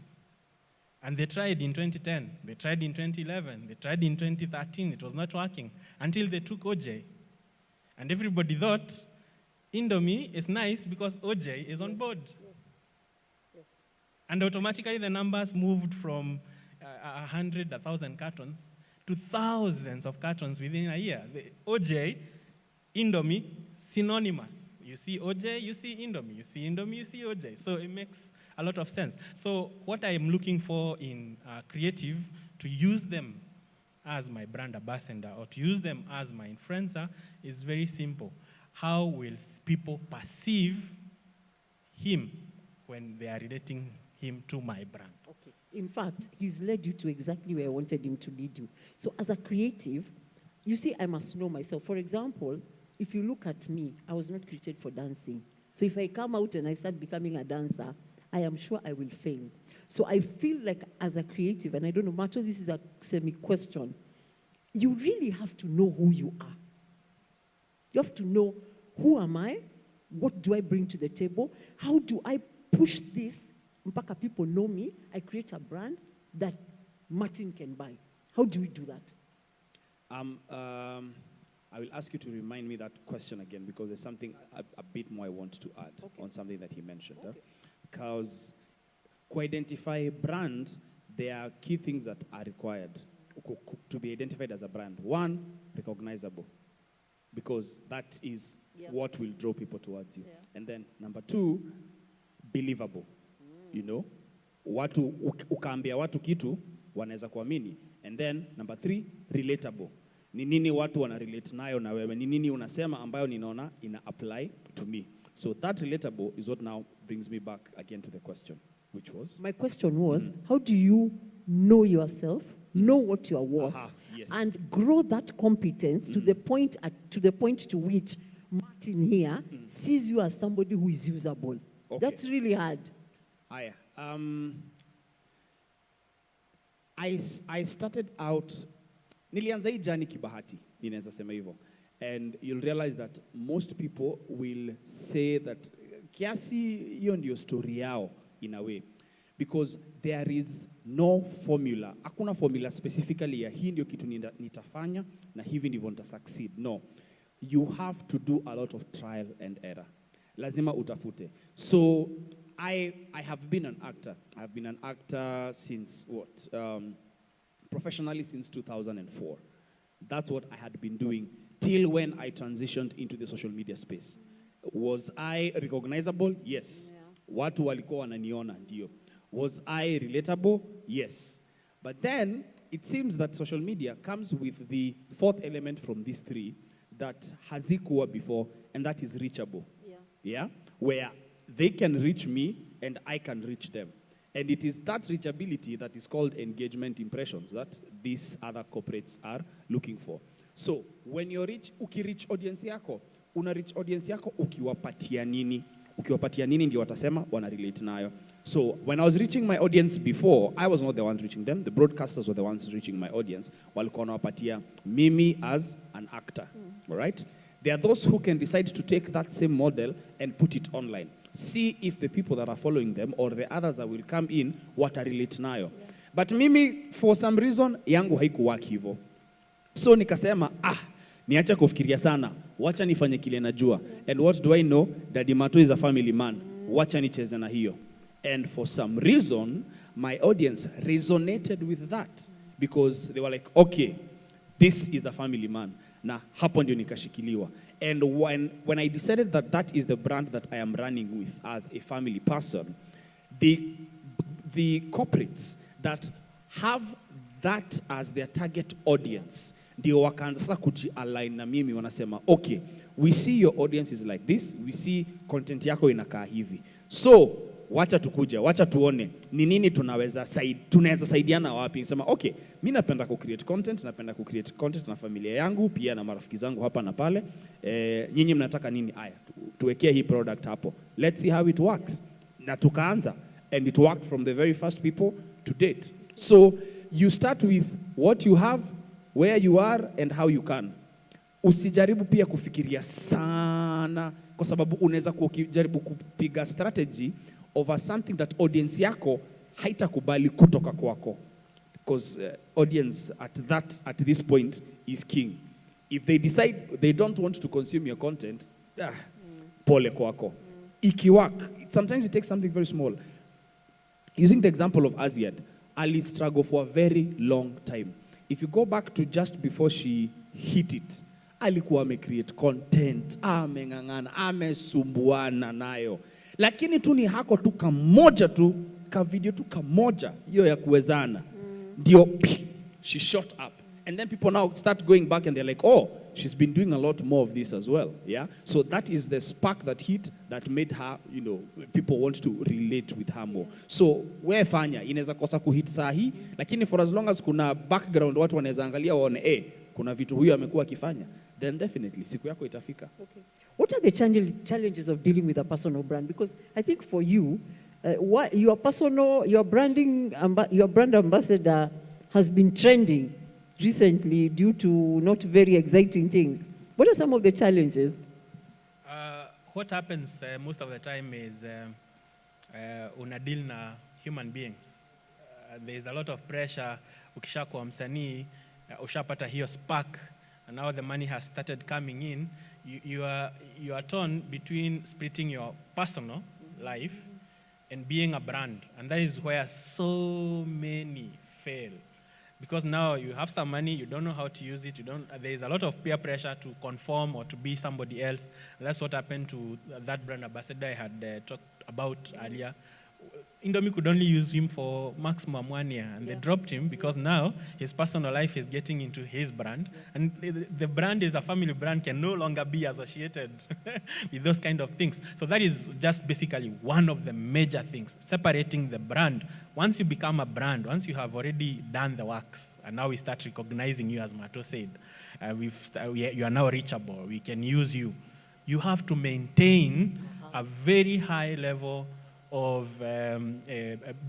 And they tried in 2010, they tried in 2011, they tried in 2013, it was not working, until they took OJ. And everybody thought Indomie is nice because OJ is on board. Yes. And automatically the numbers moved from 100, 1,000 cartons to thousands of cartons within a year. The OJ, Indomie, synonymous. You see OJ, you see Indomie. You see Indomie, you see OJ. So it makes a lot of sense. So what I am looking for in creative, to use them as my brand ambassador or to use them as my influencer is very simple. How will people perceive him when they are relating him to my brand? Okay. In fact, he's led you to exactly where I wanted him to lead you. So as a creative, you see, I must know myself. For example, if you look at me, I was not created for dancing. So if I come out and I start becoming a dancer, I am sure I will fail. So I feel like as a creative, and I don't know, Macho, this is a semi-question, you really have to know who you are. You have to know, who am I? What do I bring to the table? How do I push this? Mpaka people know me. I create a brand that Martin can buy. How do we do that? I will ask you to remind me that question again, because there's something a bit more I want to add on something that he mentioned. Okay. Because to identify a brand, there are key things that are required to be identified as a brand. One, recognizable, because that is what will draw people towards you. Yeah. And then number two, believable. You know, watu ukaambia watu kitu wanaweza kuamini. And then number three, relatable. Ni nini watu wana relate nayo na wewe? Ni nini unasema ambayo ninaona ina apply to me? So that relatable is what now brings me back again to the question, which was? My question was, how do you know yourself, know what you are worth, yes. and grow that competence to the point to which Martin here sees you as somebody who is usable? Okay. That's really hard. I started out, nilianza hii journey kibahati, ninaweza sema hivyo. And you'll realize that most people will say that kiasi hiyo ndio story yao in a way. Because there is no formula. Hakuna formula specifically ya hii ndio kitu nitafanya na hivi ndivyo nita succeed. No. You have to do a lot of trial and error. Lazima utafute. So I have been an actor. I've been an actor since what? Professionally since 2004. That's what I had been doing till when I transitioned into the social media space. Was I recognizable? Yes. Yeah. Watu walikuwa wananiona, ndio. Was I relatable? Yes. But then it seems that social media comes with the fourth element from these three that hazikuwa before, and that is reachable. Yeah? Where they can reach me and I can reach them. And it is that reachability that is called engagement impressions that these other corporates are looking for. So, when you reach, ukireach audience yako, una reach audience yako ukiwapatia nini? Ukiwapatia nini ndio watasema wana relate nayo. So, when I was reaching my audience before, I was not the one reaching them. The broadcasters were the ones reaching my audience. Walikuwa wanawapatia mimi as an actor. All right? There are those who can decide to take that same model and put it online. See if the people that are following them or the others that will come in watarelate nayo. But mimi, for some reason, yangu haikuwork hivyo. So nikasema, niacha kufikiria sana. Wacha nifanye kile najua. And what do I know? Daddy Mato is a family man. Wacha nicheze na hiyo. And for some reason, my audience resonated with that. Because they were like, okay, this is a family man. Na hapo ndio nikashikiliwa. And when I decided that that is the brand that I am running with as a family person, the corporates that have that as their target audience, ndio wakaanza sasa kuji-align na mimi, wanasema, okay, we see your audience is like this, we see content yako inakaa hivi. So, wacha tukuja, wacha tuone, ni nini tunaweza saidiana wapi. Nisema, okay, mimi napenda ku-create content na familia yangu, pia na marafiki zangu hapa na pale. Nyinyi mnataka nini? Aya, tuwekea hii product hapo. Let's see how it works. Na tukaanza, and it worked from the very first people to date. So, you start with what you have, where you are, and how you can. Usijaribu pia kufikiria sana, kwa sababu unaweza kujaribu kupiga strategy over something that audience yako haitakubali kutoka kwako. Because audience at this point is king. If they decide they don't want to consume your content, pole kwako. Ikiwak, sometimes it takes something very small. Using the example of Aziad, Ali struggled for a very long time. If you go back to just before she hit it, alikuwa create content, ameng'ang'ana, amesumbuana nayo. Lakini tu ni hako tu kamoja tu, ka video tu kamoja, hiyo ya kuwezana. Ndio, she shot up. And then people now start going back and they're like, oh, she's been doing a lot more of this as well. Yeah. So that is the spark that hit that made her, people want to relate with her more. So we fanya inaweza kosa kuhit sahi, lakini for as long as kuna background watu wanaweza angalia waone kuna vitu huyu amekuwa akifanya, then definitely siku yako itafika. Okay. What are the challenges of dealing with a personal brand? Because I think for you, your brand ambassador has been trending recently due to not very exciting things. What are some of the challenges? What happens most of the time is una deal na human beings. There is a lot of pressure. Ukishakuwa msanii, ushapata hiyo spark, and now the money has started coming in. You are torn between splitting your personal life and being a brand, and that is where so many fail. Because now you have some money, you don't know how to use it, there is a lot of peer pressure to conform or to be somebody else. That's what happened to that brand ambassador I had talked about earlier. Indomie could only use him for maximum 1 year, and they dropped him because now his personal life is getting into his brand, and the brand is a family brand, can no longer be associated with those kind of things. So that is just basically one of the major things, separating the brand. Once you become a brand, once you have already done the works, and now we start recognizing you, as Mato said, you are now reachable, we can use you. You have to maintain a very high level of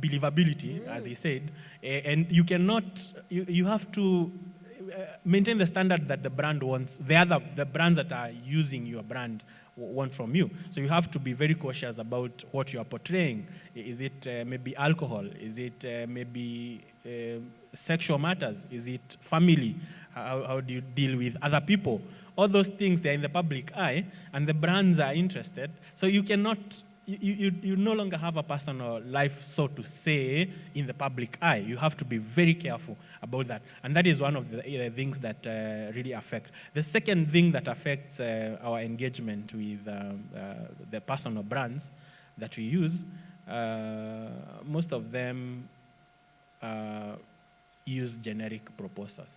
believability, as he said, and you cannot, you have to maintain the standard that the brand wants, the brands that are using your brand want from you. So you have to be very cautious about what you are portraying. Is it maybe alcohol? Is it maybe sexual matters? Is it family? How do you deal with other people? All those things, they're in the public eye, and the brands are interested. So you cannot, you no longer have a personal life, so to say, in the public eye. You have to be very careful about that. And that is one of the things that really affect. The second thing that affects our engagement with the personal brands that we use, most of them use generic proposals.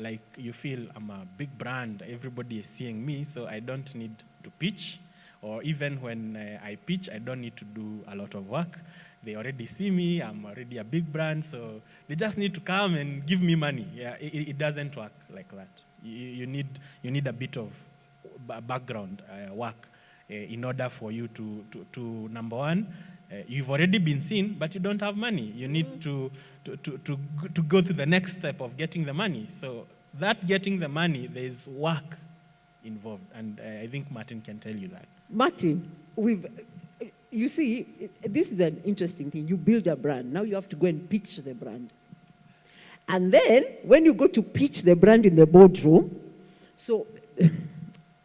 Like you feel, I'm a big brand, everybody is seeing me, so I don't need to pitch. Or even when I pitch, I don't need to do a lot of work. They already see me, I'm already a big brand, so they just need to come and give me money. Yeah, it doesn't work like that. You need a bit of background work in order for you to number one, you've already been seen, but you don't have money. You need to go to the next step of getting the money. So that getting the money, there's work involved, and I think Martin can tell you that. Martin, you see, this is an interesting thing. You build a brand. Now you have to go and pitch the brand. And then, when you go to pitch the brand in the boardroom, so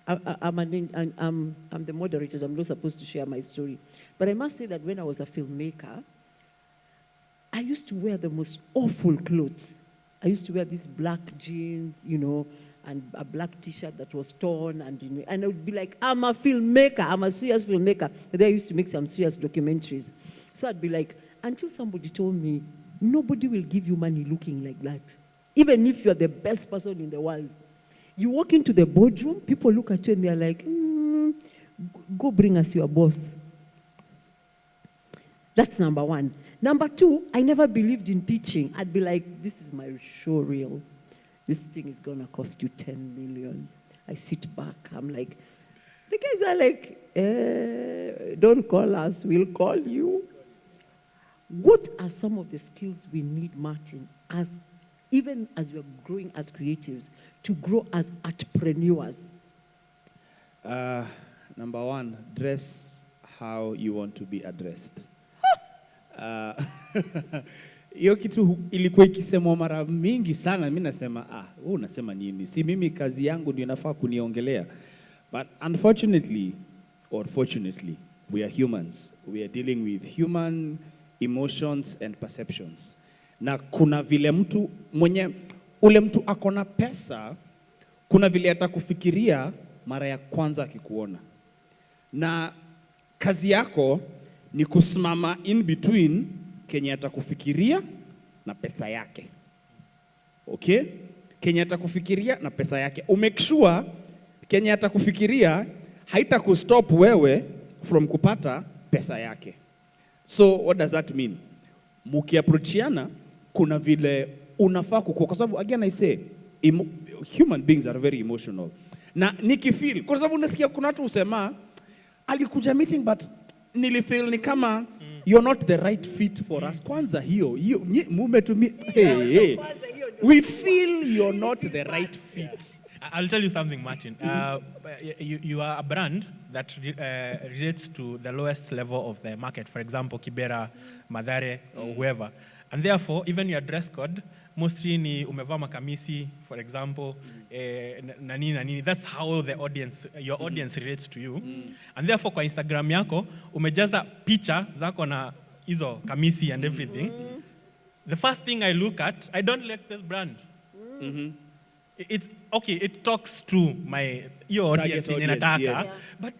I'm the moderator. I'm not supposed to share my story. But I must say that when I was a filmmaker, I used to wear the most awful clothes. I used to wear these black jeans, and a black T-shirt that was torn, and I would be like, I'm a filmmaker, I'm a serious filmmaker. And then I used to make some serious documentaries. So I'd be like, until somebody told me, nobody will give you money looking like that. Even if you're the best person in the world. You walk into the boardroom, people look at you and they're like, go bring us your boss. That's number one. Number two, I never believed in pitching. I'd be like, this is my show reel. This thing is going to cost you 10 million. I sit back. I'm like, the guys are like, don't call us, we'll call you. What are some of the skills we need, Martin, even as we're growing as creatives, to grow as entrepreneurs? Number one, dress how you want to be addressed. Hiyo kitu ilikuwa ikisemwa mara mingi sana. Mimi nasema wewe unasema nini? Si mimi kazi yangu ndio inafaa kuniongelea. But unfortunately or fortunately, we are humans. We are dealing with human emotions and perceptions. Na kuna vile mtu mwenye ule mtu akona pesa, kuna vile atakufikiria mara ya kwanza akikuona. Na kazi yako ni kusimama in between Kenya atakufikiria na pesa yake. Okay? Kenya atakufikiria na pesa yake. Umake sure Kenya atakufikiria haitakustop wewe from kupata pesa yake. So what does that mean? Mukiapproachiana kuna vile unafaa kukua, kwa sababu again I say human beings are very emotional. Na nikifeel, kwa sababu unasikia kuna watu usema alikuja meeting but nilifeel ni kama you're not the right fit for us. Kwanza hiyo mume to me, hey, we feel you're not the right fit. I'll tell you something, Martin. You are a brand that relates to the lowest level of the market. For example, Kibera, Mathare, or whoever. And therefore, even your dress code, mostly ni umevaa makamisi, for example, nani. That's how the audience, your audience relates to you. And therefore, kwa Instagram yako, umejaza picha zako na hizo kamisi and everything. The first thing I look at, I don't like this brand. It's okay, it talks to your audience in Nataka, yes. But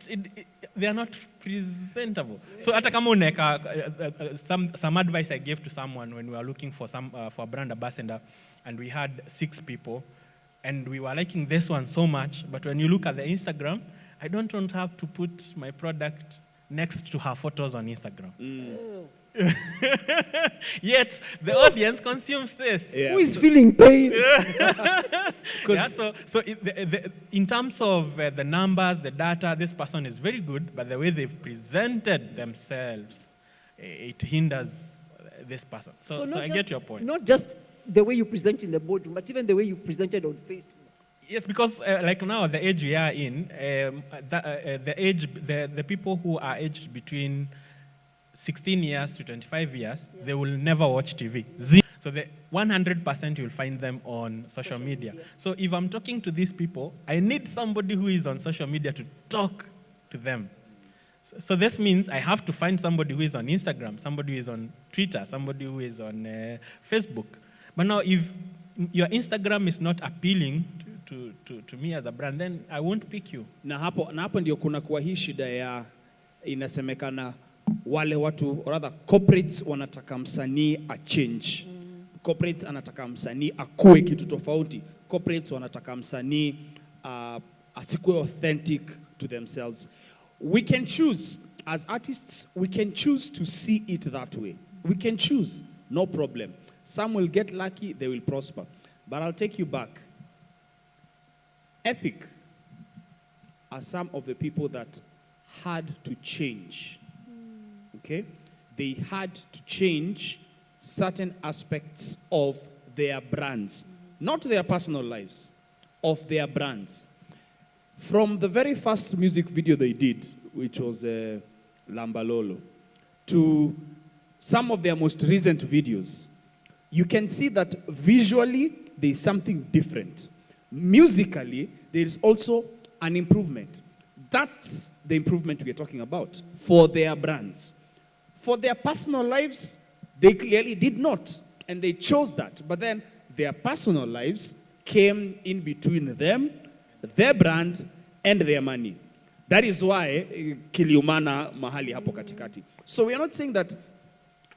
they are not presentable. So hata kama uneka some advice I gave to someone when we were looking for a brand ambassador, and we had 6 people and we were liking this one so much, but when you look at the Instagram, I don't want to have to put my product next to her photos on Instagram. Yet the audience consumes this. Yeah. Who is feeling pain? Yeah, so in terms of the numbers, the data, this person is very good, but the way they've presented themselves, it hinders this person. So I get your point. Not just the way you present in the boardroom, but even the way you've presented on Facebook. Yes, because like now, the age we are in, the people who are aged between 16 years to 25 years, they will never watch TV. So the 100% you'll find them on social media. So if I'm talking to these people, I need somebody who is on social media to talk to them. So this means I have to find somebody who is on Instagram, somebody who is on Twitter, somebody who is on Facebook. But now if your Instagram is not appealing to me as a brand, then I won't pick you. Na hapo ndio kuna kwa hii shida ya inasemekana wale watu, or rather corporates wanataka msanii a change. Corporates anataka msanii akue kitu tofauti. Corporates wanataka msanii asikuwe authentic to themselves. We can choose, as artists, we can choose to see it that way. We can choose, no problem. Some will get lucky, they will prosper. But I'll take you back. Ethic are some of the people that had to change. Okay? They had to change certain aspects of their brands, not their personal lives, of their brands. From the very first music video they did, which was Lambalolo, to some of their most recent videos, you can see that visually there is something different. Musically, there is also an improvement. That's the improvement we are talking about for their brands. For their personal lives, they clearly did not, and they chose that. But then their personal lives came in between them, their brand, and their money. That is why kiliumana mahali hapo katikati. So we are not saying that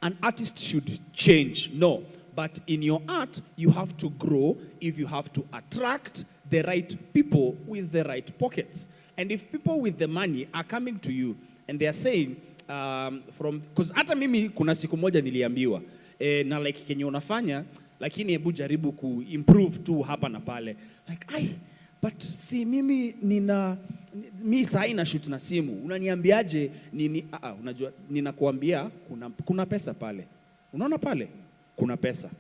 an artist should change, no. But in your art, you have to grow if you have to attract the right people with the right pockets. And if people with the money are coming to you and they are saying, because hata mimi kuna siku moja niliambiwa na like kenye unafanya lakini hebu jaribu kuimprove tu hapa na pale, like but si mimi saa ina shoot na simu, unaniambiaje nini? Unajua ninakuambia kuna pesa pale, unaona pale kuna pesa,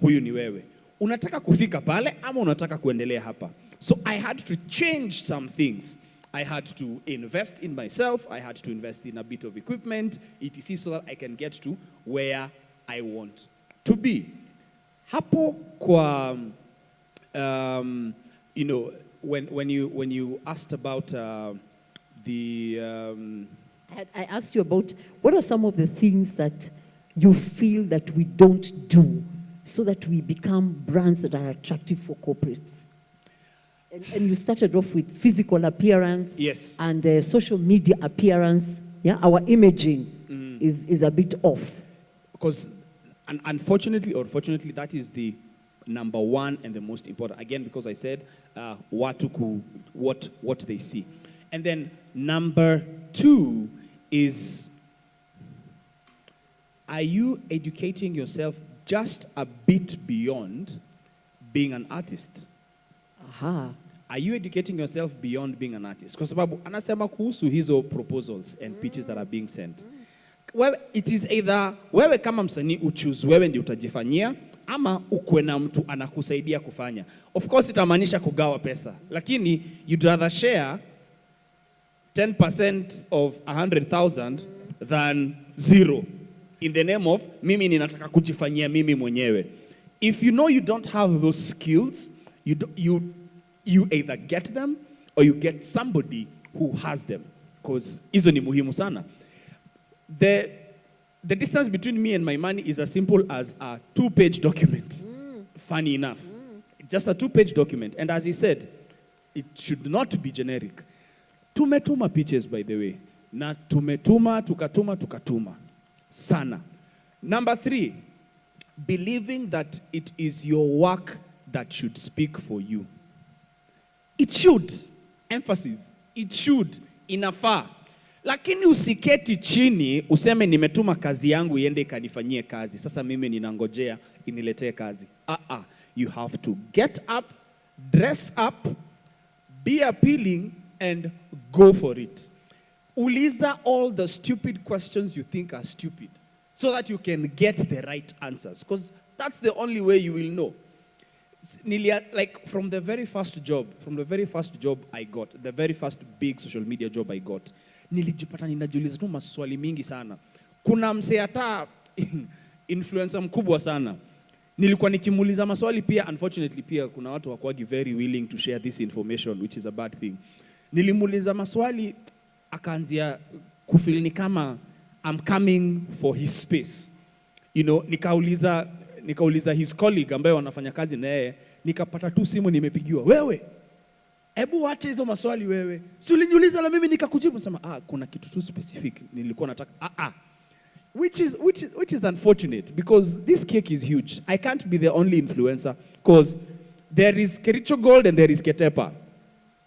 huyu ni wewe, unataka kufika pale ama unataka kuendelea hapa? So I had to change some things. I had to invest in myself. I had to invest in a bit of equipment, etc., so that I can get to where I want to be. Hapo kwa, you know, when you asked about the... I asked you about what are some of the things that you feel that we don't do so that we become brands that are attractive for corporates. And you started off with physical appearance, yes, and social media appearance. Yeah, our imaging is a bit off. Because unfortunately or fortunately, that is the number one and the most important. Again, because I said what they see. And then number two is, are you educating yourself just a bit beyond being an artist? Aha. Are you educating yourself beyond being an artist? Kwa sababu anasema kuhusu hizo proposals and pitches that are being sent. Well, it is either wewe kama msanii uchoose wewe ndio utajifanyia ama ukwe na mtu anakusaidia kufanya. Of course itamaanisha kugawa pesa, lakini you'd rather share 10% of 100,000 than zero in the name of mimi ninataka kujifanyia mimi mwenyewe. If you know you don't have those skills, you either get them or you get somebody who has them, because hizo ni muhimu sana. The distance between me and my money is as simple as a 2-page document. Funny enough. Just a 2-page document. And as he said, it should not be generic. Tumetuma pitches, by the way. Na tukatuma. Sana. Number 3, believing that it is your work that should speak for you. It should. Emphasis. It should. Inafaa. Lakini usiketi chini useme nimetuma kazi yangu iende ikanifanyie kazi. Sasa mimi ninangojea iniletee kazi. You have to get up, dress up, be appealing, and go for it. Uliza all the stupid questions you think are stupid so that you can get the right answers, because that's the only way you will know. Like from the very first job I got, the very first big social media job I got, nilijipata ninajiuliza tu maswali mingi sana. Kuna msee hata influencer mkubwa sana. Nilikuwa nikimuuliza maswali pia, unfortunately pia kuna watu hawakuagi very willing to share this information, which is a bad thing. Nilimuuliza maswali akaanzia kufeel ni kama I'm coming for his space. You know, nikauliza his colleague ambaye wanafanya kazi na yeye, nikapata tu simu nimepigiwa. Wewe, hebu acha hizo maswali wewe. Si uliniuliza na mimi nikakujibu, sema kuna kitu tu specific nilikuwa nataka. Which is unfortunate, because this cake is huge. I can't be the only influencer, because there is Kericho Gold and there is Ketepa.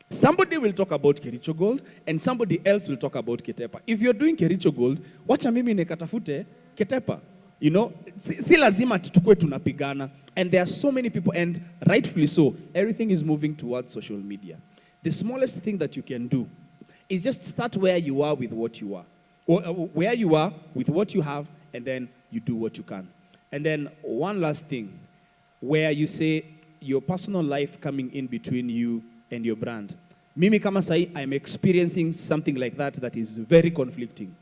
Somebody will talk about Kericho Gold and somebody else will talk about Ketepa. If you're doing Kericho Gold, wacha mimi nikatafute Ketepa. You know, si lazima tutukue tunapigana. And there are so many people, and rightfully so, everything is moving towards social media. The smallest thing that you can do is just start where you are with what you are. Or where you are with what you have, and then you do what you can. And then one last thing, where you say your personal life coming in between you and your brand. Mimi kama sai, I'm experiencing something like that is very conflicting.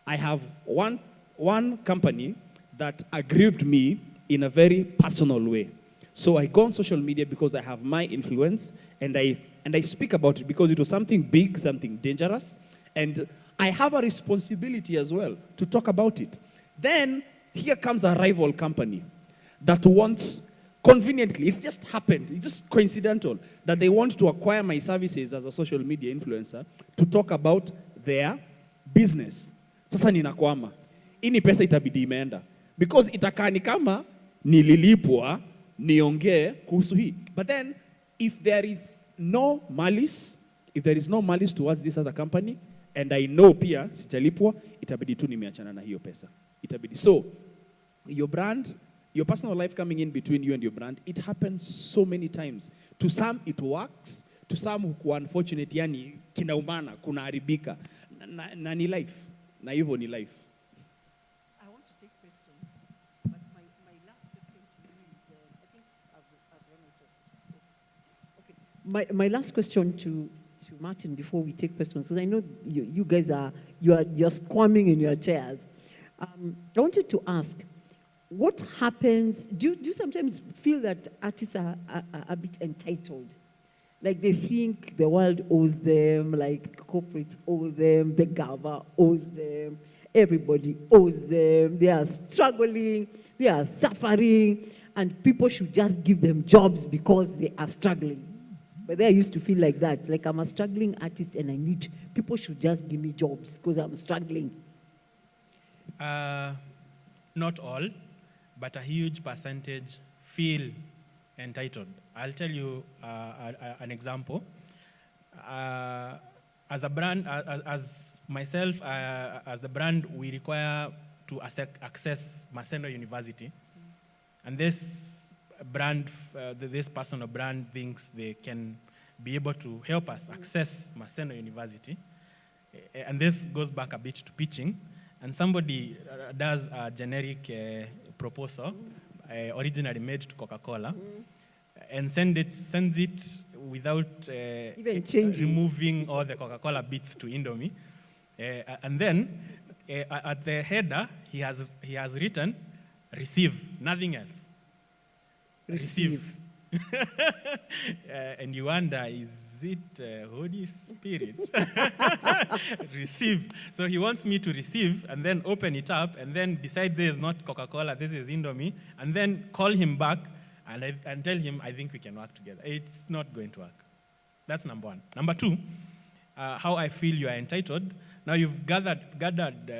I have one company that aggrieved me in a very personal way. So I go on social media because I have my influence, and I speak about it because it was something big, something dangerous, and I have a responsibility as well to talk about it. Then here comes a rival company that wants, conveniently, it just happened, it's just coincidental, that they want to acquire my services as a social media influencer to talk about their business. Sasa ninakwama. Ini pesa itabidi imeenda. Because itakaa ni kama nililipwa niongee kuhusu hii. But then, if there is no malice towards this other company, and I know pia sijalipwa, itabidi tu nimeachana na hiyo pesa. Itabidi. So, your brand, your personal life coming in between you and your brand, it happens so many times. To some it works, to some who are unfortunate, yani kinaumana, kunaharibika. Na ni life. Na hivyo ni life. I want to take questions, but my last question to you is, I think I've run out of. Okay. My last question to to Martin before we take questions, because I know you guys you're squirming in your chairs. I wanted to ask, what happens? Do you sometimes feel that artists are a bit entitled? Like they think the world owes them, like corporates owe them, the government owes them, everybody owes them, they are struggling, they are suffering, and people should just give them jobs because they are struggling. But I used to feel like that, like I'm a struggling artist and people should just give me jobs because I'm struggling. Not all, but a huge percentage feel entitled. I'll tell you an example. As a brand, as myself, as the brand, we require to access Maseno University. And this brand, this personal brand thinks they can be able to help us access Maseno University. And this goes back a bit to pitching. And somebody does a generic proposal, originally made to Coca-Cola, and sends it without even removing all the Coca-Cola bits to Indomie. And then at the header, he has written, receive, nothing else. Receive. And you wonder, is it Holy Spirit? Receive. So he wants me to receive and then open it up and then decide this is not Coca-Cola, this is Indomie, and then call him back and tell him, I think we can work together. It's not going to work. That's number one. Number two, how I feel you are entitled. Now you've gathered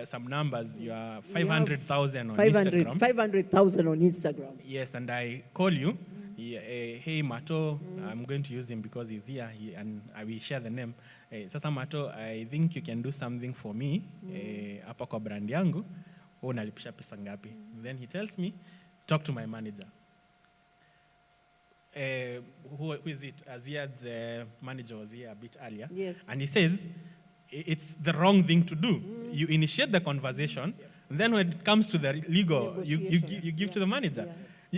some numbers. You are 500,000 on Instagram. 500,000 on Instagram. Yes, and I call you. Hey, Mato, I'm going to use him because he's here, and I will share the name. Sasa Mato, I think you can do something for me. Hapa kwa brand yangu, unalipisha pesa ngapi? Then he tells me, talk to my manager. Who is it? Aziad's manager was here a bit earlier. Yes. And he says, it's the wrong thing to do. You initiate the conversation, and then when it comes to the legal, you give to the manager.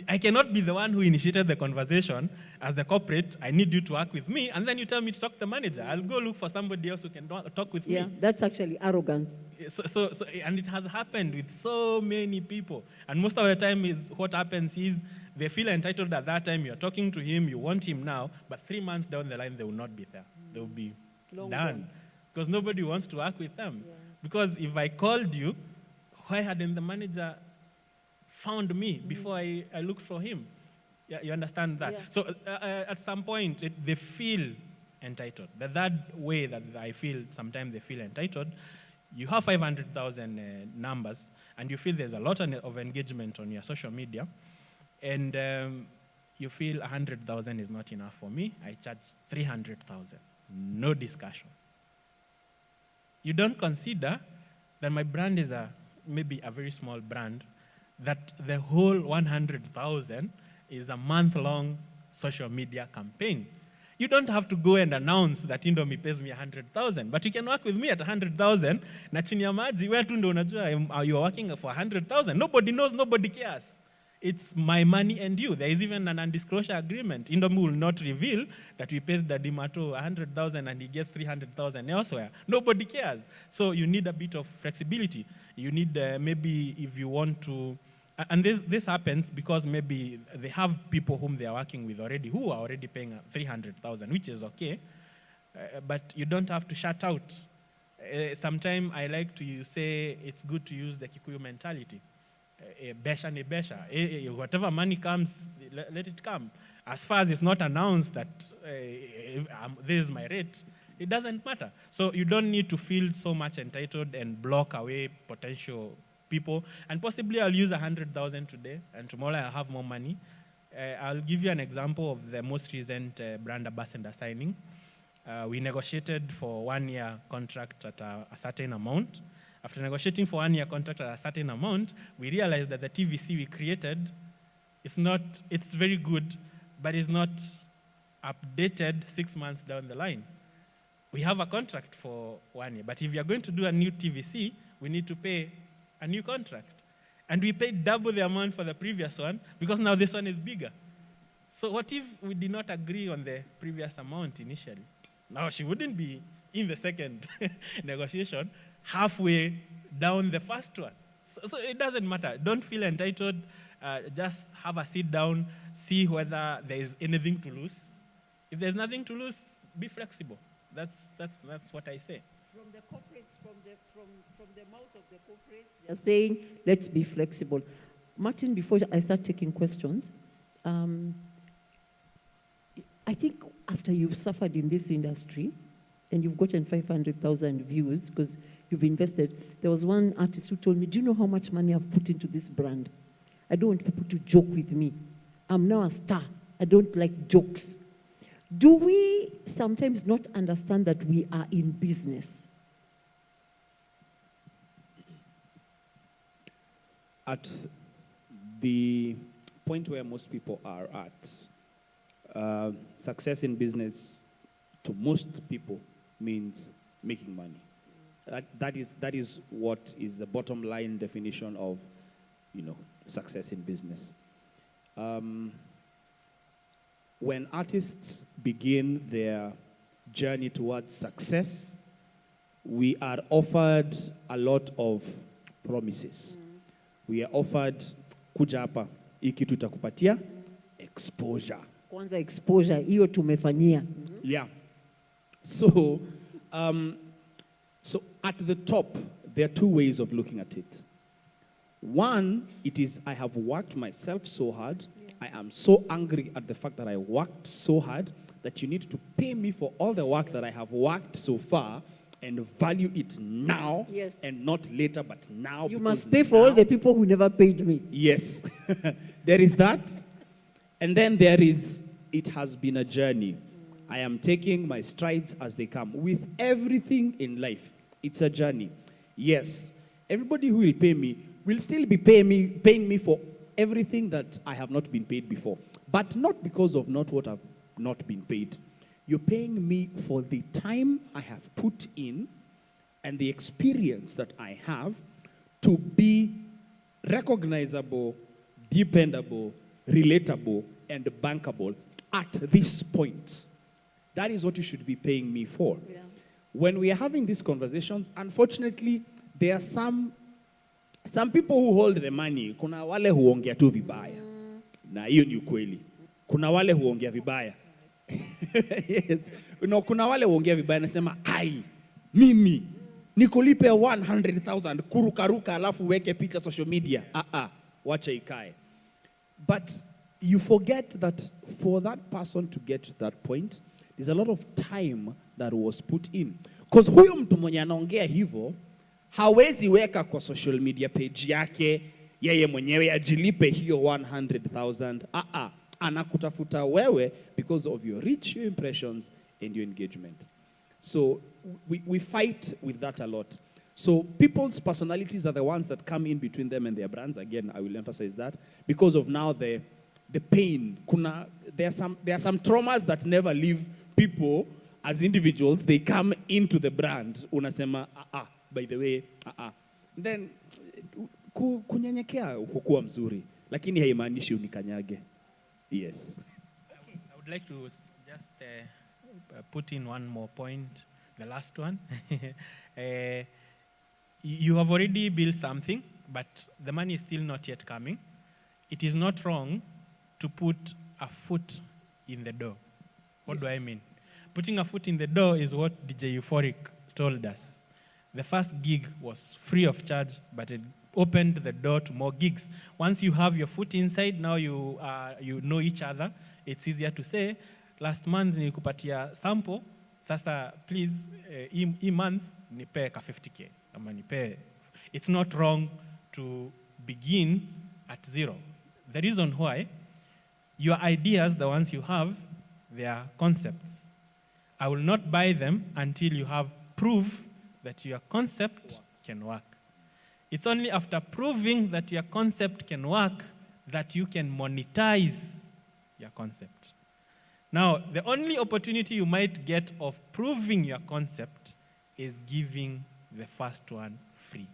I cannot be the one who initiated the conversation as the corporate. I need you to work with me, and then you tell me to talk to the manager. I'll go look for somebody else who can talk with me. Yeah, that's actually arrogance. So, and it has happened with so many people. And most of the time, what happens is they feel entitled at that time. You're talking to him, you want him now, but 3 months down the line, they will not be there. They will be done. Because nobody wants to work with them. Yeah. Because if I called you, why hadn't the manager found me before I looked for him? Yeah, you understand that? Yeah. So at some point, they feel entitled. That way that I feel sometimes they feel entitled. You have 500,000 numbers, and you feel there's a lot of engagement on your social media, and you feel 100,000 is not enough for me. I charge 300,000. No discussion. You don't consider that my brand is maybe a very small brand, that the whole 100,000 is a month-long social media campaign. You don't have to go and announce that Indomie pays me 100,000, but you can work with me at 100,000. Na chini ya maji, wewe tu ndio unajua you are working for 100,000. Nobody knows, nobody cares. It's my money and you. There is even an undisclosure agreement. Indomie will not reveal that we pays Daddy Mato 100,000 and he gets 300,000 elsewhere. Nobody cares. So you need a bit of flexibility. You need maybe if you want to, and this happens because maybe they have people whom they are working with already who are already paying 300,000, which is okay, but you don't have to shut out. Sometimes I like to say it's good to use the Kikuyu mentality. Besha ne besha. Whatever money comes, let it come. As far as it's not announced that this is my rate, it doesn't matter. So you don't need to feel so much entitled and block away potential people. And possibly I'll use 100,000 today, and tomorrow I'll have more money. I'll give you an example of the most recent brand ambassador signing. We negotiated for 1 year contract at a certain amount. After negotiating for 1 year contract at a certain amount, we realized that the TVC we created it's very good, but it's not updated 6 months down the line. We have a contract for 1 year, but if you're going to do a new TVC, we need to pay a new contract. And we paid double the amount for the previous one because now this one is bigger. So what if we did not agree on the previous amount initially? Now, she wouldn't be in the second negotiation halfway down the first one. So it doesn't matter. Don't feel entitled. Just have a sit down, see whether there is anything to lose. If there's nothing to lose, be flexible. That's what I say. From the corporates, from the mouth of the corporates, they're saying, let's be flexible. Martin, before I start taking questions, I think after you've suffered in this industry and you've gotten 500,000 views because you've invested, there was one artist who told me, do you know how much money I've put into this brand? I don't want people to joke with me. I'm now a star. I don't like jokes. Do we sometimes not understand that we are in business? At the point where most people are at, success in business to most people means making money. That is what is the bottom line definition of, success in business. When artists begin their journey towards success, we are offered a lot of promises. We are offered, kuja hapa, hii kitu itakupatia exposure. Kwanza exposure, hiyo tumefanyia. Yeah. So at the top, there are two ways of looking at it. One, it is, I have worked myself so hard. I am so angry at the fact that I worked so hard that you need to pay me for all the work that I have worked so far and value it now and not later, but now. You must pay for all the people who never paid me. Yes. There is that. And then there is, it has been a journey. I am taking my strides as they come. With everything in life, it's a journey. Yes, everybody who will pay me will still be paying me for everything that I have not been paid before. But not because of not what I've not been paid. You're paying me for the time I have put in and the experience that I have to be recognizable, dependable, relatable, and bankable at this point. That is what you should be paying me for. Yeah. When we are having these conversations, unfortunately, there are some people who hold the money. Kuna wale huongea tu vibaya. Na hiyo ni ukweli. Kuna wale huongea vibaya. Yes. No, kuna wale huongea vibaya nasema, ai, mimi, nikulipe 100,000, kurukaruka alafu weke picha social media. Wacha ikae. But you forget that for that person to get to that point, there's a lot of time that was put in. Because huyo mtu mwenye anaongea hivyo, hawezi weka kwa social media page yake, yeye mwenyewe ajilipe hiyo 100,000. Anakutafuta wewe because of your reach, your impressions, and your engagement. So we fight with that a lot. So people's personalities are the ones that come in between them and their brands. Again, I will emphasize that. Because of now the pain. There are some traumas that never leave people as individuals. They come into the brand. Unasema, by the way, Then, kunyenyekea hukua mzuri. Lakini haimaanishi unikanyage. Yes. I would like to just put in one more point, the last one. You have already built something, but the money is still not yet coming. It is not wrong to put a foot in the door. What do I mean? Putting a foot in the door is what DJ Euphoric told us. The first gig was free of charge, but it opened the door to more gigs. Once you have your foot inside, now you know each other. It's easier to say, last month nilikupatia sample, sasa please, e month nipe ka 50K. Ama nipe. It's not wrong to begin at zero. The reason why, your ideas, the ones you have, they are concepts. I will not buy them until you have proof that your concept can work. It's only after proving that your concept can work that you can monetize your concept. Now, the only opportunity you might get of proving your concept is giving the first one free.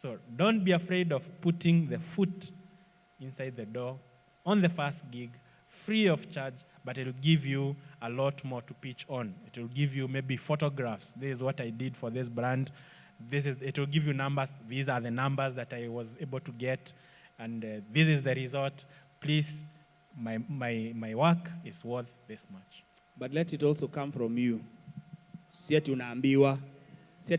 So don't be afraid of putting the foot inside the door on the first gig, free of charge, but it will give you a lot more to pitch on. It will give you maybe photographs. This is what I did for this brand. It will give you numbers. These are the numbers that I was able to get, and this is the result. Please, my work is worth this much. But let it also come from you. Si ati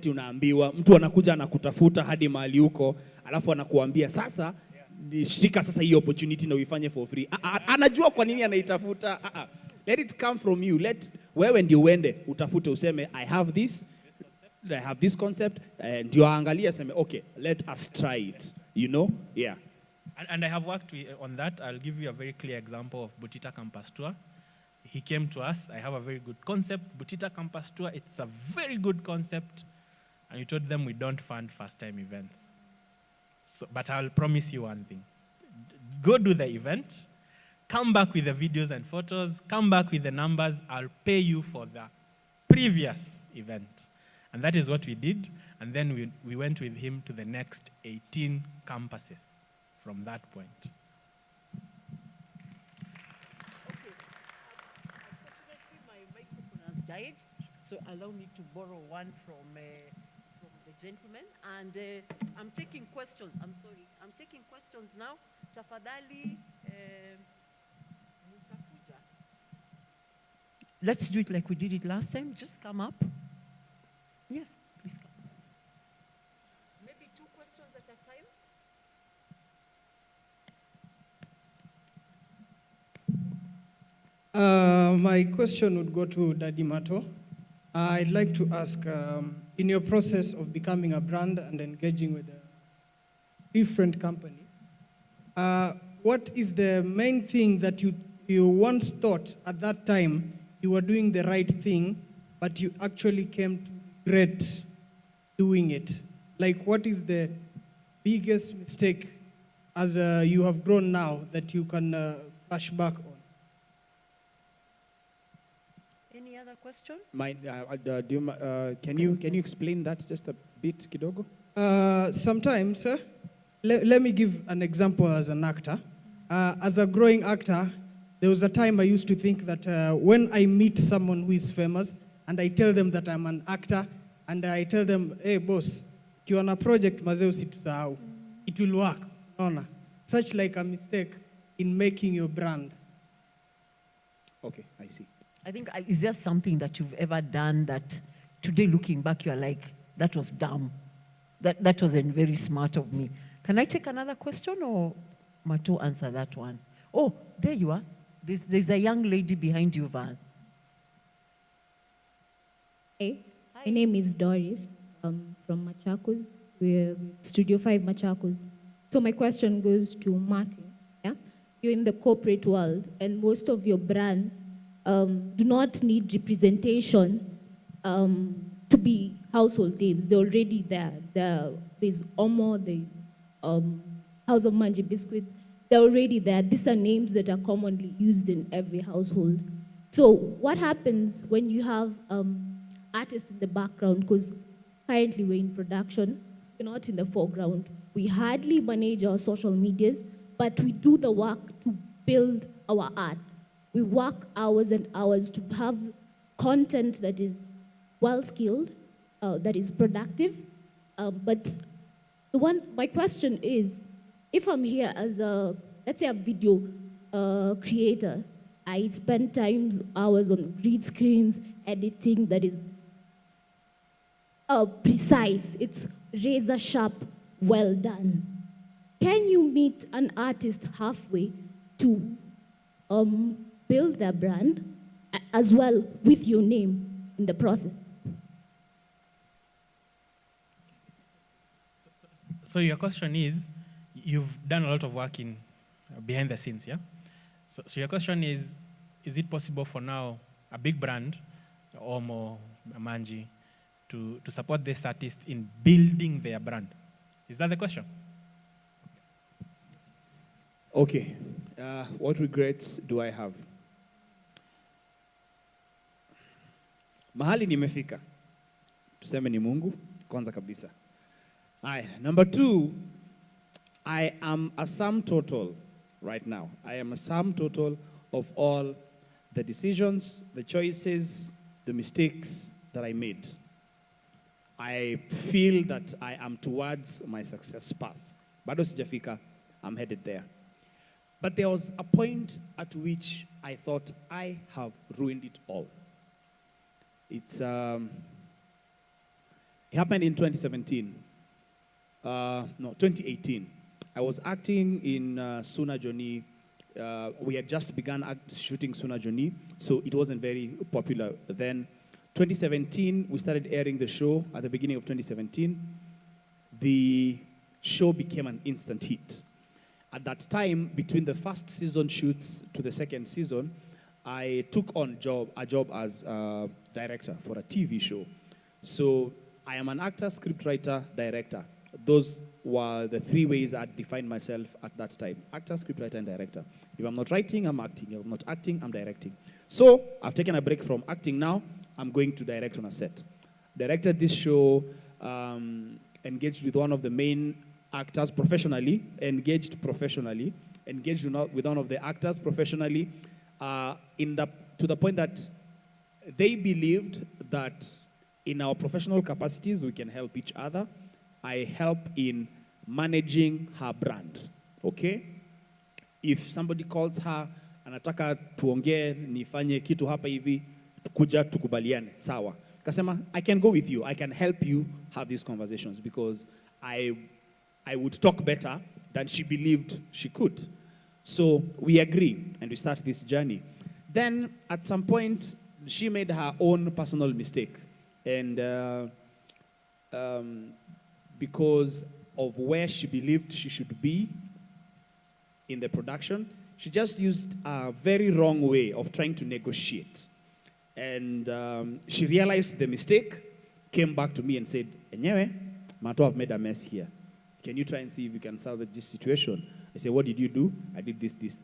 unaambiwa, mtu anakuja anakutafuta hadi mahali huko, alafu anakuambia sasa shika sasa hii opportunity na uifanye for free. Anajua kwa nini anaitafuta. Let it come from you. Wewe ndio uende utafute useme I have this concept, ndio aangalia seme okay, let us try it, you know? Yeah. And I have worked on that. I'll give you a very clear example of Butita Campus Tour. He came to us. I have a very good concept. Butita Campus Tour, it's a very good concept. And we told them we don't fund first-time events. But I'll promise you one thing. Go do the event. Come back with the videos and photos. Come back with the numbers. I'll pay you for the previous event. And that is what we did. And then we went with him to the next 18 campuses from that point. Unfortunately, my microphone has died, so allow me to borrow one from the gentleman. And I'm taking questions. I'm sorry. I'm taking questions now. Tafadhali, mutakuja. Let's do it like we did it last time. Just come up. Yes, please come. Maybe 2 questions at a time. My question would go to Daddy Mato. I'd like to ask, in your process of becoming a brand and engaging with different companies, what is the main thing that you once thought at that time you were doing the right thing, but you actually came to regret doing it? Like, what is the biggest mistake as you have grown now that you can flash back on? Any other question? Can you explain that just a bit, kidogo? Sometimes, let me give an example as an actor. As a growing actor, there was a time I used to think that when I meet someone who is famous and I tell them that I'm an actor, and I tell them, hey boss, kiwa na project mazee usitusahau, it will work. Unaona? Such like a mistake in making your brand. Okay, I see. I think, is there something that you've ever done that today looking back, you're like, that was dumb. That wasn't very smart of me. Can I take another question or Mato answer that one? Oh, there you are. There's a young lady behind you, Val. Hey, my name is Doris from Machakos. We're Studio 5 Machakos. So my question goes to Martin. Yeah? You're in the corporate world, and most of your brands do not need representation to be household names. They're already there. There's Omo, there's House of Manji Biscuits. They're already there. These are names that are commonly used in every household. So what happens when you have artists in the background? Because currently we're in production, we're not in the foreground. We hardly manage our social medias, but we do the work to build our art. We work hours and hours to have content that is well-skilled, that is productive. But my question is, if I'm here as let's say a video creator, I spend hours on green screens, editing that is precise, it's razor sharp, well done. Can you meet an artist halfway to build their brand as well with your name in the process? So your question is, you've done a lot of work in behind the scenes, yeah? So your question is it possible for now a big brand, Omo, Manji, to support this artist in building their brand? Is that the question? Okay. What regrets do I have? Mahali nimefika. Tuseme ni Mungu, kwanza kabisa. Number 2, I am a sum total right now. I am a sum total of all the decisions, the choices, the mistakes that I made. I feel that I am towards my success path. Bado sijafika, I'm headed there. But there was a point at which I thought I have ruined it all. It happened in 2017. 2018. I was acting in Suna Joni. We had just begun shooting Suna Joni, so it wasn't very popular then. 2017, we started airing the show at the beginning of 2017. The show became an instant hit. At that time, between the first season shoots to the second season, I took on a job as a director for a TV show. So I am an actor, scriptwriter, director. Those were the three ways I defined myself at that time. Actor, scriptwriter, and director. If I'm not writing, I'm acting. If I'm not acting, I'm directing. So I've taken a break from acting now. I'm going to direct on a set. Directed this show, engaged with one of the main actors professionally, engaged with one of the actors professionally, to the point that they believed that in our professional capacities, we can help each other. I help in managing her brand, okay? If somebody calls her, anataka tuongee, nifanye kitu hapa hivi, kuja tukubaliane, sawa. Kasema, I can go with you, I can help you have these conversations because I would talk better than she believed she could. So we agree and we start this journey. Then at some point, she made her own personal mistake. And because of where she believed she should be in the production, she just used a very wrong way of trying to negotiate. And she realized the mistake, came back to me and said, Enyewe, Mato, I've made a mess here. Can you try and see if you can salvage this situation? I said, what did you do? I did this.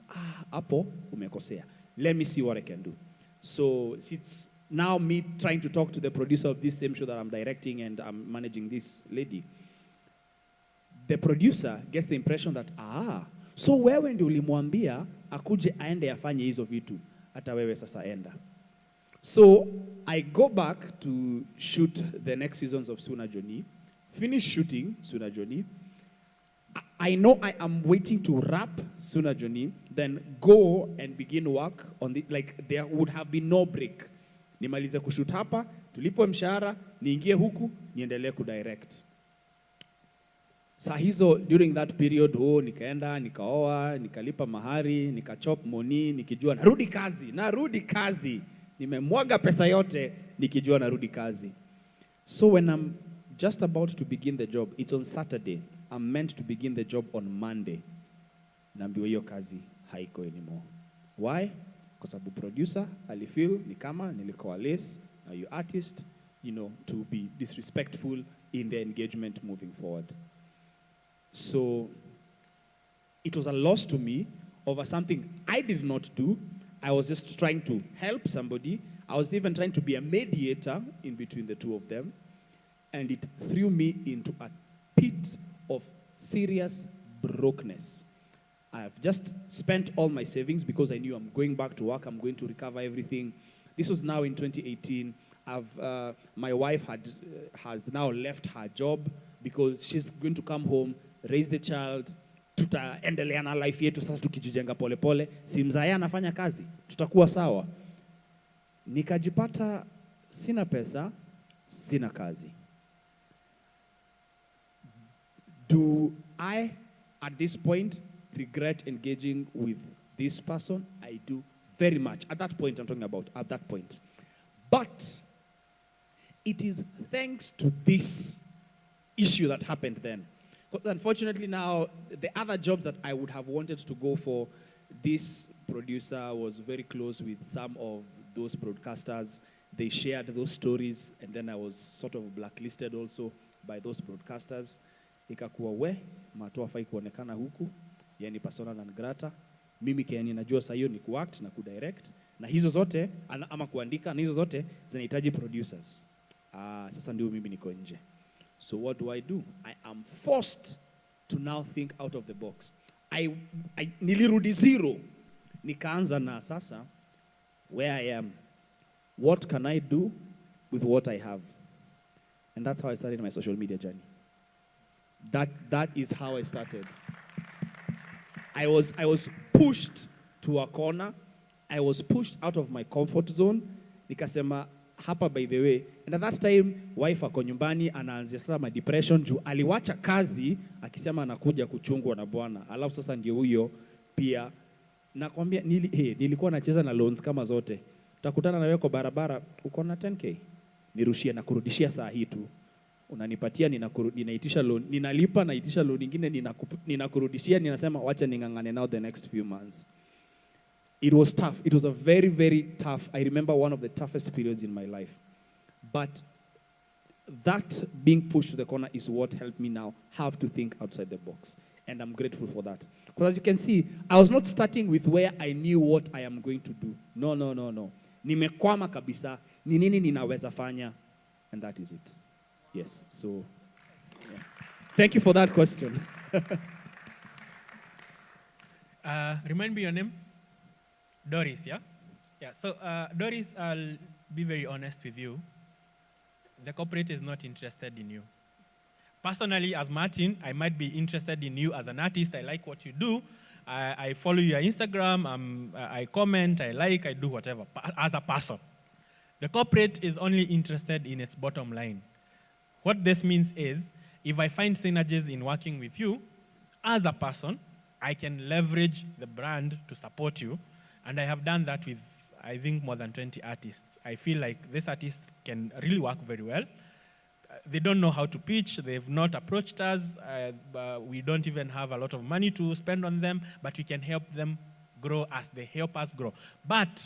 Apo, umekosea. Let me see what I can do. So it's now me trying to talk to the producer of this same show that I'm directing and I'm managing this lady. The producer gets the impression that, so wewe ndio ulimwambia akuje aende afanye hizo vitu, hata wewe sasa enda. So I go back to shoot the next seasons of Suna Joni, finish shooting Suna Joni. I know I am waiting to wrap Suna Joni, then go and begin work on the, like there would have been no break. Nimalize kushoot hapa, tulipo mshahara, niingie huku, niendelee kudirect. Saa hizo, during that period, nikaenda, nikaoa, nikalipa mahari, nikachop money, nikijua narudi kazi. Nimemwaga pesa yote, nikijua narudi kazi. So when I'm just about to begin the job, it's on Saturday. I'm meant to begin the job on Monday. Naambiwa hiyo kazi haiko anymore. Why? Kwa sababu producer alifeel ni kama nilikuwa less, you artist, to be disrespectful in the engagement moving forward. So it was a loss to me over something I did not do. I was just trying to help somebody. I was even trying to be a mediator in between the two of them. And it threw me into a pit of serious brokenness. I've just spent all my savings because I knew I'm going back to work. I'm going to recover everything. This was now in 2018. My wife has now left her job because she's going to come home, raise the child, tutaendelea na life yetu sasa tukijijenga pole pole. Simzaya anafanya kazi, tutakuwa sawa. Nikajipata sina pesa, sina kazi. Do I, at this point, regret engaging with this person? I do very much. At that point, I'm talking about, at that point. But it is thanks to this issue that happened then. But unfortunately now, the other jobs that I would have wanted to go for, this producer was very close with some of those broadcasters. They shared those stories, and then I was sort of blacklisted also by those broadcasters. Ikakuwa Mato hafai kuonekana huku, yani persona non grata. Mimi kenye najua saa hiyo ni kuact na kudirect, na hizo zote ama kuandika, na hizo zote zinahitaji producers. Sasa ndio mimi niko nje. So what do? I am forced to now think out of the box. Nilirudi zero. Nikaanza na sasa, where I am. What can I do with what I have? And that's how I started my social media journey. That is how I started. I was pushed to a corner. I was pushed out of my comfort zone. Nikasema, hapa by the way. And at that time, wife ako nyumbani, anaanzia sasa ma depression juu aliwacha kazi, akisema anakuja kuchungwa na bwana. Alafu sasa ndio huyo pia. Nakwambia, nilikuwa nacheza na loans kama zote. Utakutana na wewe kwa barabara, uko na 10K. Nirushie na kurudishia saa hii tu. Unanipatia, ninaitisha loan, ninalipa, naitisha loan nyingine, ninakurudishia, ninasema wacha ningangane now the next few months. It was tough. It was a very, very tough. I remember one of the toughest periods in my life. But that being pushed to the corner is what helped me now have to think outside the box. And I'm grateful for that. Because as you can see, I was not starting with where I knew what I am going to do. No. Nimekwama kabisa. Ni nini ninaweza fanya? And that is it. Yes. So, yeah. Thank you for that question. Remind me your name? Doris, yeah? Yeah, so Doris, I'll be very honest with you. The corporate is not interested in you. Personally, as Martin, I might be interested in you as an artist. I like what you do. I follow your Instagram. I comment, I do whatever, as a person. The corporate is only interested in its bottom line. What this means is, if I find synergies in working with you, as a person, I can leverage the brand to support you. And I have done that with, I think, more than 20 artists. I feel like this artist can really work very well. They don't know how to pitch. They've not approached us. We don't even have a lot of money to spend on them, but we can help them grow as they help us grow. But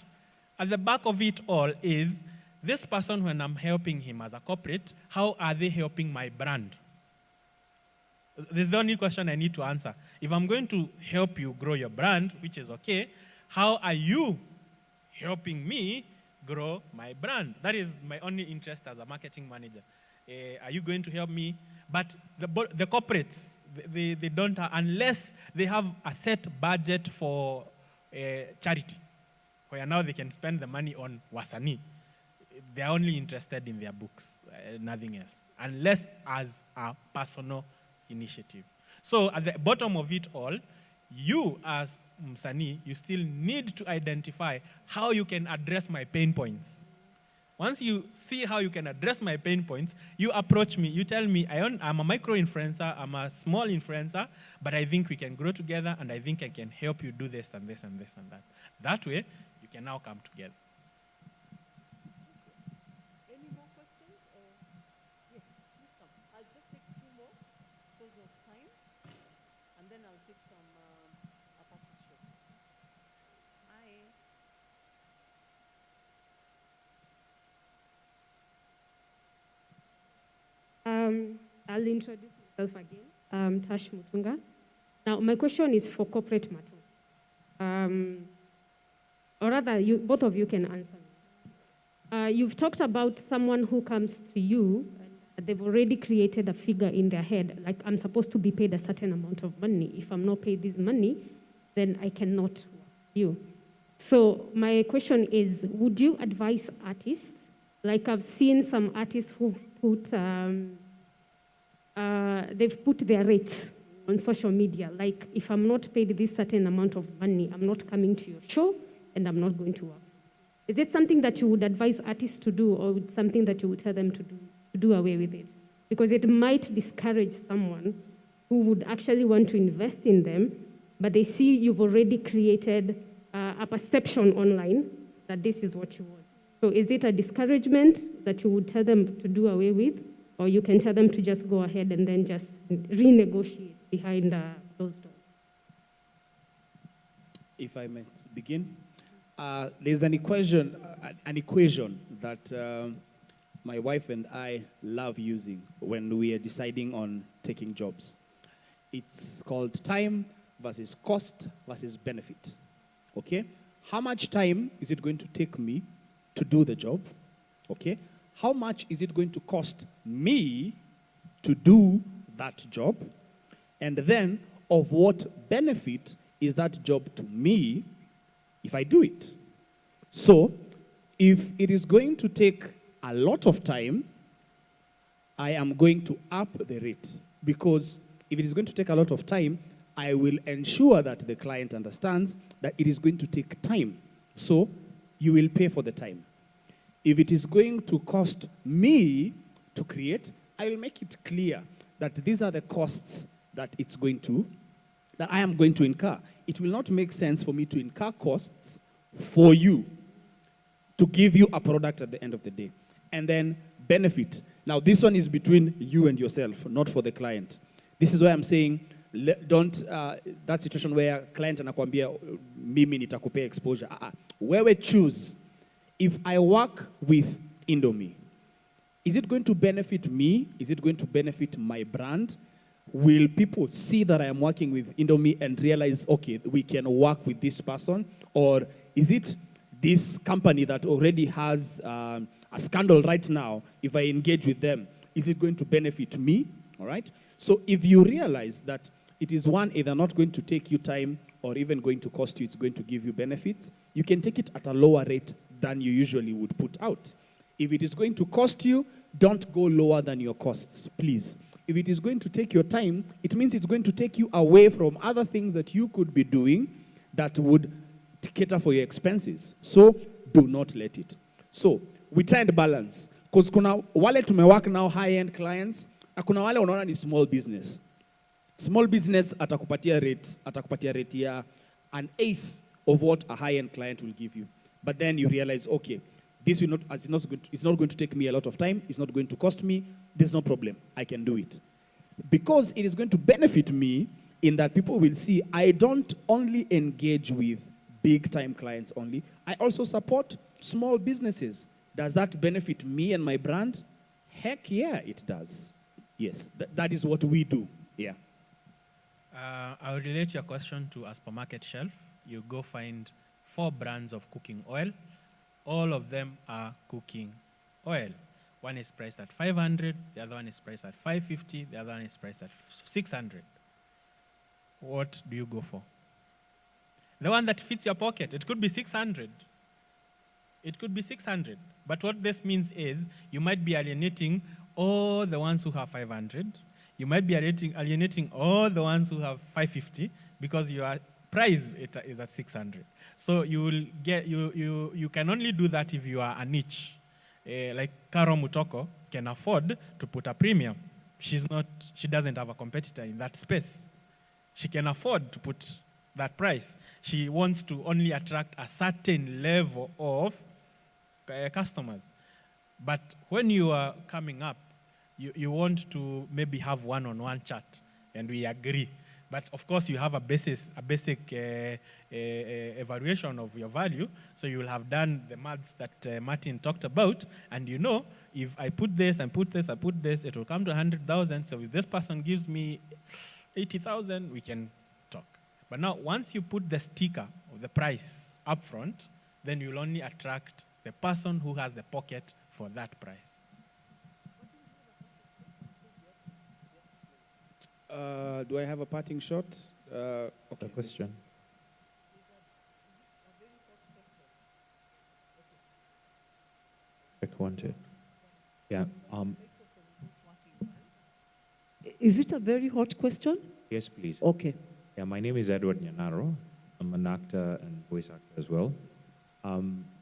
at the back of it all is, this person, when I'm helping him as a corporate, how are they helping my brand? This is the only question I need to answer. If I'm going to help you grow your brand, which is okay, how are you helping me grow my brand? That is my only interest as a marketing manager. Are you going to help me? But the corporates, they don't, unless they have a set budget for charity, where now they can spend the money on wasanii. They're only interested in their books, nothing else, unless as a personal initiative. So at the bottom of it all, you as Msanii, you still need to identify how you can address my pain points. Once you see how you can address my pain points, you approach me, you tell me, I'm a micro-influencer, I'm a small influencer, but I think we can grow together, and I think I can help you do this and this and this and that. That way, you can now come together. Any more questions? Yes, please come. I'll just take 2 more because of time, and then I'll take some apartment shots. I'll introduce myself again. Tash Mutunga. Now, my question is for corporate matter. Or rather, both of you can answer me. You've talked about someone who comes to you, and they've already created a figure in their head, like I'm supposed to be paid a certain amount of money. If I'm not paid this money, then I cannot work with you. So my question is, would you advise artists? Like I've seen some artists who've put, they've put their rates on social media. Like, if I'm not paid this certain amount of money, I'm not coming to your show, and I'm not going to work. Is it something that you would advise artists to do, or something that you would tell them to do away with it? Because it might discourage someone who would actually want to invest in them, but they see you've already created a perception online that this is what you want. So is it a discouragement that you would tell them to do away with, or you can tell them to just go ahead and then just renegotiate behind closed doors? If I might begin, there's an equation that my wife and I love using when we are deciding on taking jobs. It's called time versus cost versus benefit. Okay? How much time is it going to take me to do the job? Okay? How much is it going to cost me to do that job? And then, of what benefit is that job to me if I do it? So if it is going to take a lot of time, I am going to up the rate, because if it is going to take a lot of time, I will ensure that the client understands that it is going to take time. So you will pay for the time. If it is going to cost me to create, I will make it clear that these are the costs that that I am going to incur. It will not make sense for me to incur costs for you to give you a product at the end of the day. And then benefit. Now, this one is between you and yourself, not for the client. This is why I'm saying, don't, that situation where client anakuambia, mimi nitakupea exposure. Wewe choose. If I work with Indomie, is it going to benefit me? Is it going to benefit my brand? Will people see that I am working with Indomie and realize, okay, we can work with this person? Or is it this company that already has a scandal right now? If I engage with them, is it going to benefit me? All right? So if you realize that it is one, either not going to take you time or even going to cost you, it's going to give you benefits, you can take it at a lower rate than you usually would put out. If it is going to cost you, don't go lower than your costs, please. If it is going to take your time, it means it's going to take you away from other things that you could be doing that would cater for your expenses. So do not let it. So we try and balance. Because kuna wale tumework now high-end clients, na kuna wale unaona ni small business. Small business atakupatia rate ya an eighth of what a high-end client will give you. But then you realize, okay, this will not, it's not going to take me a lot of time. It's not going to cost me. There's no problem. I can do it. Because it is going to benefit me in that people will see I don't only engage with big-time clients only. I also support small businesses. Does that benefit me and my brand? Heck yeah, it does. Yes, that is what we do. Yeah. I'll relate your question to a supermarket shelf. You go find 4 brands of cooking oil. All of them are cooking oil. One is priced at 500, the other one is priced at 550, the other one is priced at 600. What do you go for? The one that fits your pocket. It could be 600. It could be 600. But what this means is you might be alienating all the ones who have 500. You might be alienating all the ones who have 550 because your price is at 600. So you will get you can only do that if you are a niche. Like Karo Mutoko can afford to put a premium. She doesn't have a competitor in that space. She can afford to put that price. She wants to only attract a certain level of customers. But when you are coming up, you want to maybe have one-on-one chat, and we agree. But of course, you have a basic evaluation of your value. So you will have done the math that Martin talked about, and you know, if I put this and put this, I put this, it will come to 100,000. So if this person gives me 80,000, we can talk. But now, once you put the sticker of the price up front, then you'll only attract the person who has the pocket for that price. Do I have a parting shot? Okay. A question. Wanted. Yeah. Is it a very hot question? Yes, please. Okay. Yeah, my name is Edward Nyanaro. I'm an actor and voice actor as well.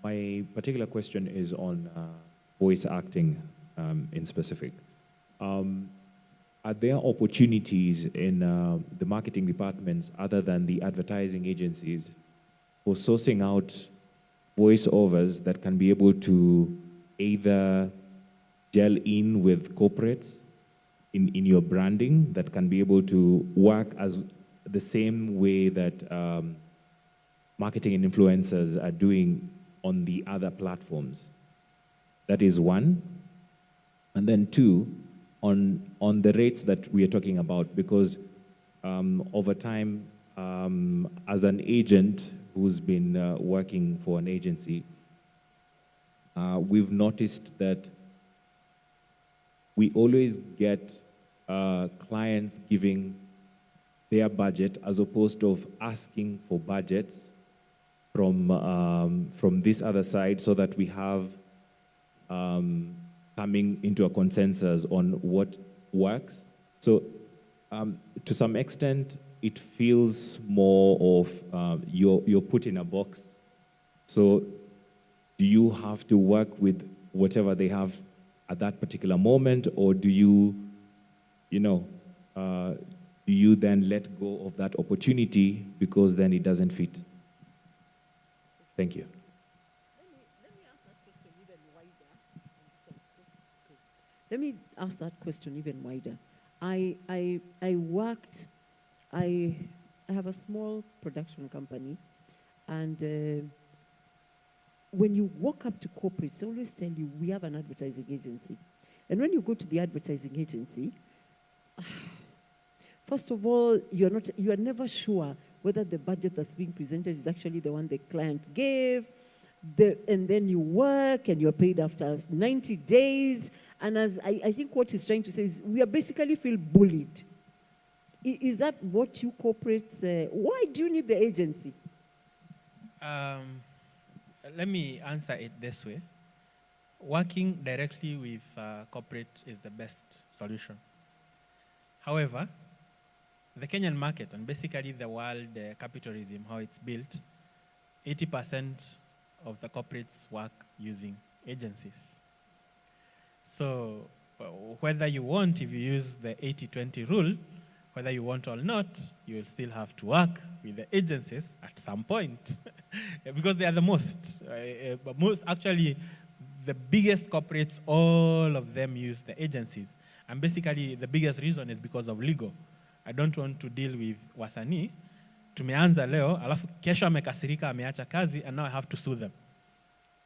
My particular question is on voice acting in specific. Are there opportunities in the marketing departments other than the advertising agencies for sourcing out voiceovers that can be able to either gel in with corporates in your branding, that can be able to work as the same way that marketing and influencers are doing on the other platforms? That is one. And then two, on the rates that we are talking about, because over time, as an agent who's been working for an agency, we've noticed that we always get clients giving their budget as opposed to asking for budgets from this other side so that we have coming into a consensus on what works. So to some extent, it feels more of you're put in a box. So do you have to work with whatever they have at that particular moment, or do you, do you then let go of that opportunity because then it doesn't fit? Thank you. Let me ask that question even wider. I have a small production company, and when you walk up to corporates, they always tell you, we have an advertising agency. And when you go to the advertising agency, first of all, you are never sure whether the budget that's being presented is actually the one the client gave. And then you work and you're paid after 90 days. And as I think what he's trying to say is we are basically feel bullied. Is that what you corporates, why do you need the agency? Let me answer it this way. Working directly with corporate is the best solution. However, the Kenyan market, and basically the world capitalism, how it's built, 80% of the corporates work using agencies. So whether you want, if you use the 80-20 rule, whether you want or not, you will still have to work with the agencies at some point because they are the most. Actually, the biggest corporates, all of them use the agencies. And basically, the biggest reason is because of legal. I don't want to deal with wasanii. Tumeanza leo, alafu kesho amekasirika, ameacha kazi, and now I have to sue them.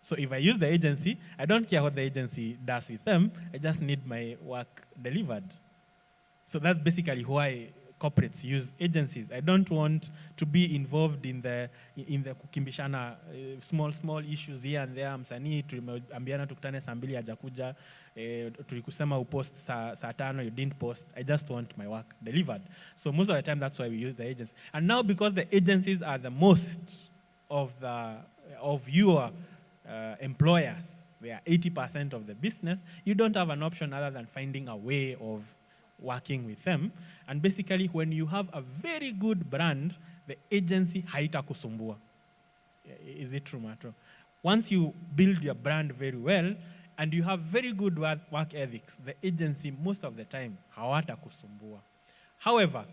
So if I use the agency, I don't care what the agency does with them. I just need my work delivered. So that's basically why corporates use agencies. I don't want to be involved in the kukimbishana small issues here and there. Msanii tuliambiana tukutane saa 2 hajakuja, tulikusema upost saa 5, you didn't post. I just want my work delivered. So most of the time that's why we use the agency. And now because the agencies are the most of your employers, they are 80% of the business, you don't have an option other than finding a way of working with them. And basically, when you have a very good brand, the agency haitakusumbua. Is it true, Matro? Once you build your brand very well, and you have very good work ethics, the agency, most of the time, hawatakusumbua. However,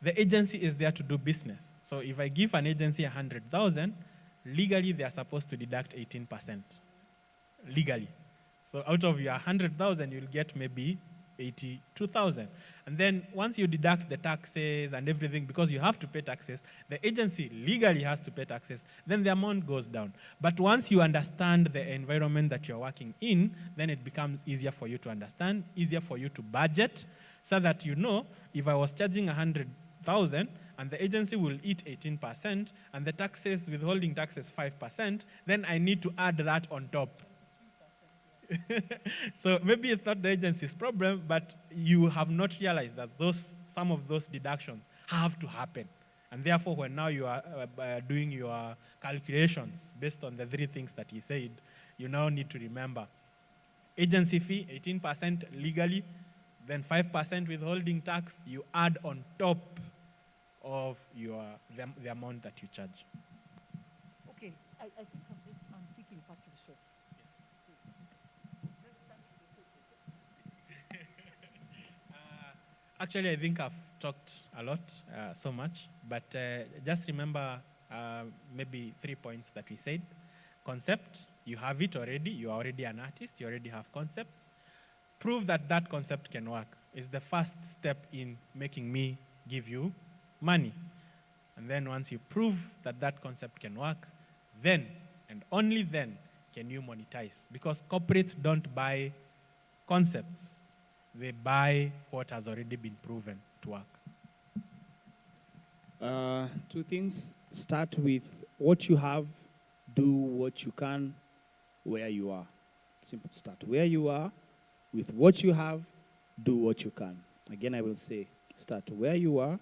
the agency is there to do business. So if I give an agency 100,000, legally, they are supposed to deduct 18%. Legally. So out of your 100,000, you'll get maybe 82,000. And then once you deduct the taxes and everything, because you have to pay taxes, the agency legally has to pay taxes, then the amount goes down. But once you understand the environment that you're working in, then it becomes easier for you to understand, easier for you to budget, so that you know, if I was charging 100,000 and the agency will eat 18%, and the taxes, withholding taxes 5%, then I need to add that on top. So maybe it's not the agency's problem, but you have not realized that some of those deductions have to happen. And therefore, when now you are doing your calculations based on the 3 things that he said, you now need to remember agency fee, 18% legally, then 5% withholding tax, you add on top of the amount that you charge. Okay, I think I'm taking parting shots. Actually, I think I've talked a lot, so much, but just remember maybe 3 points that we said. Concept, you have it already, you are already an artist, you already have concepts. Prove that that concept can work is the first step in making me give you money. And then once you prove that that concept can work, then and only then can you monetize. Because corporates don't buy concepts. They buy what has already been proven to work. 2 things. Start with what you have, do what you can, where you are. Simple. Start where you are, with what you have, do what you can. Again, I will say, start where you are,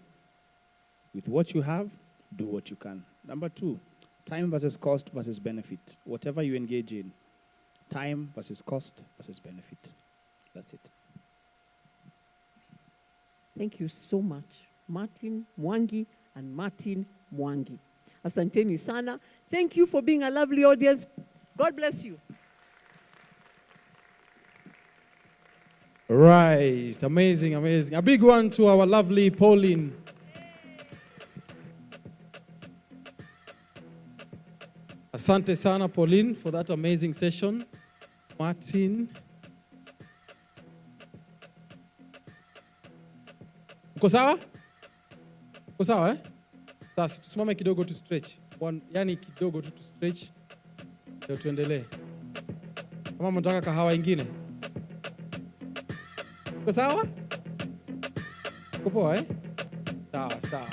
with what you have, do what you can. Number 2, Time versus cost versus benefit. Whatever you engage in, time versus cost versus benefit. That's it. Thank you so much, Martin Mwangi and Martin Mwangi. Asanteni sana. Thank you for being a lovely audience. God bless you. Right, amazing, amazing. A big one to our lovely Pauline. Asante sana, Pauline, for that amazing session. Martin. Uko sawa? Uko sawa, eh? Sasa tusimame kidogo tu stretch. Yani kidogo tu stretch. Ndio tuendelee. Kama mnataka kahawa ingine. Uko sawa? Uko poa, eh? Sawa, sawa.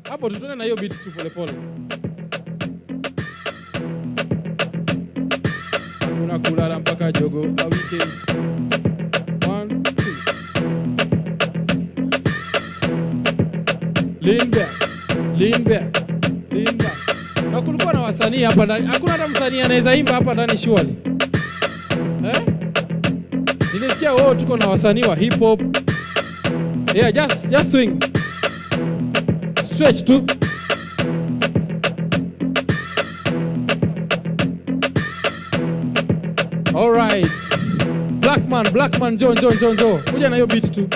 Hapo tutone na hiyo beat tu pole pole. Hakuna kulala mpaka jogo la weekend. 1, 2. Lean back, lean back, lean back. Na kulikuwa na wasanii hapa ndani. Hakuna hata msanii anaweza imba hapa ndani surely. Eh? Nilisikia tuko na wasanii wa hip hop. Yeah, just swing. Stretch too. All right. Blackman, John. Kuja na hiyo beat tu.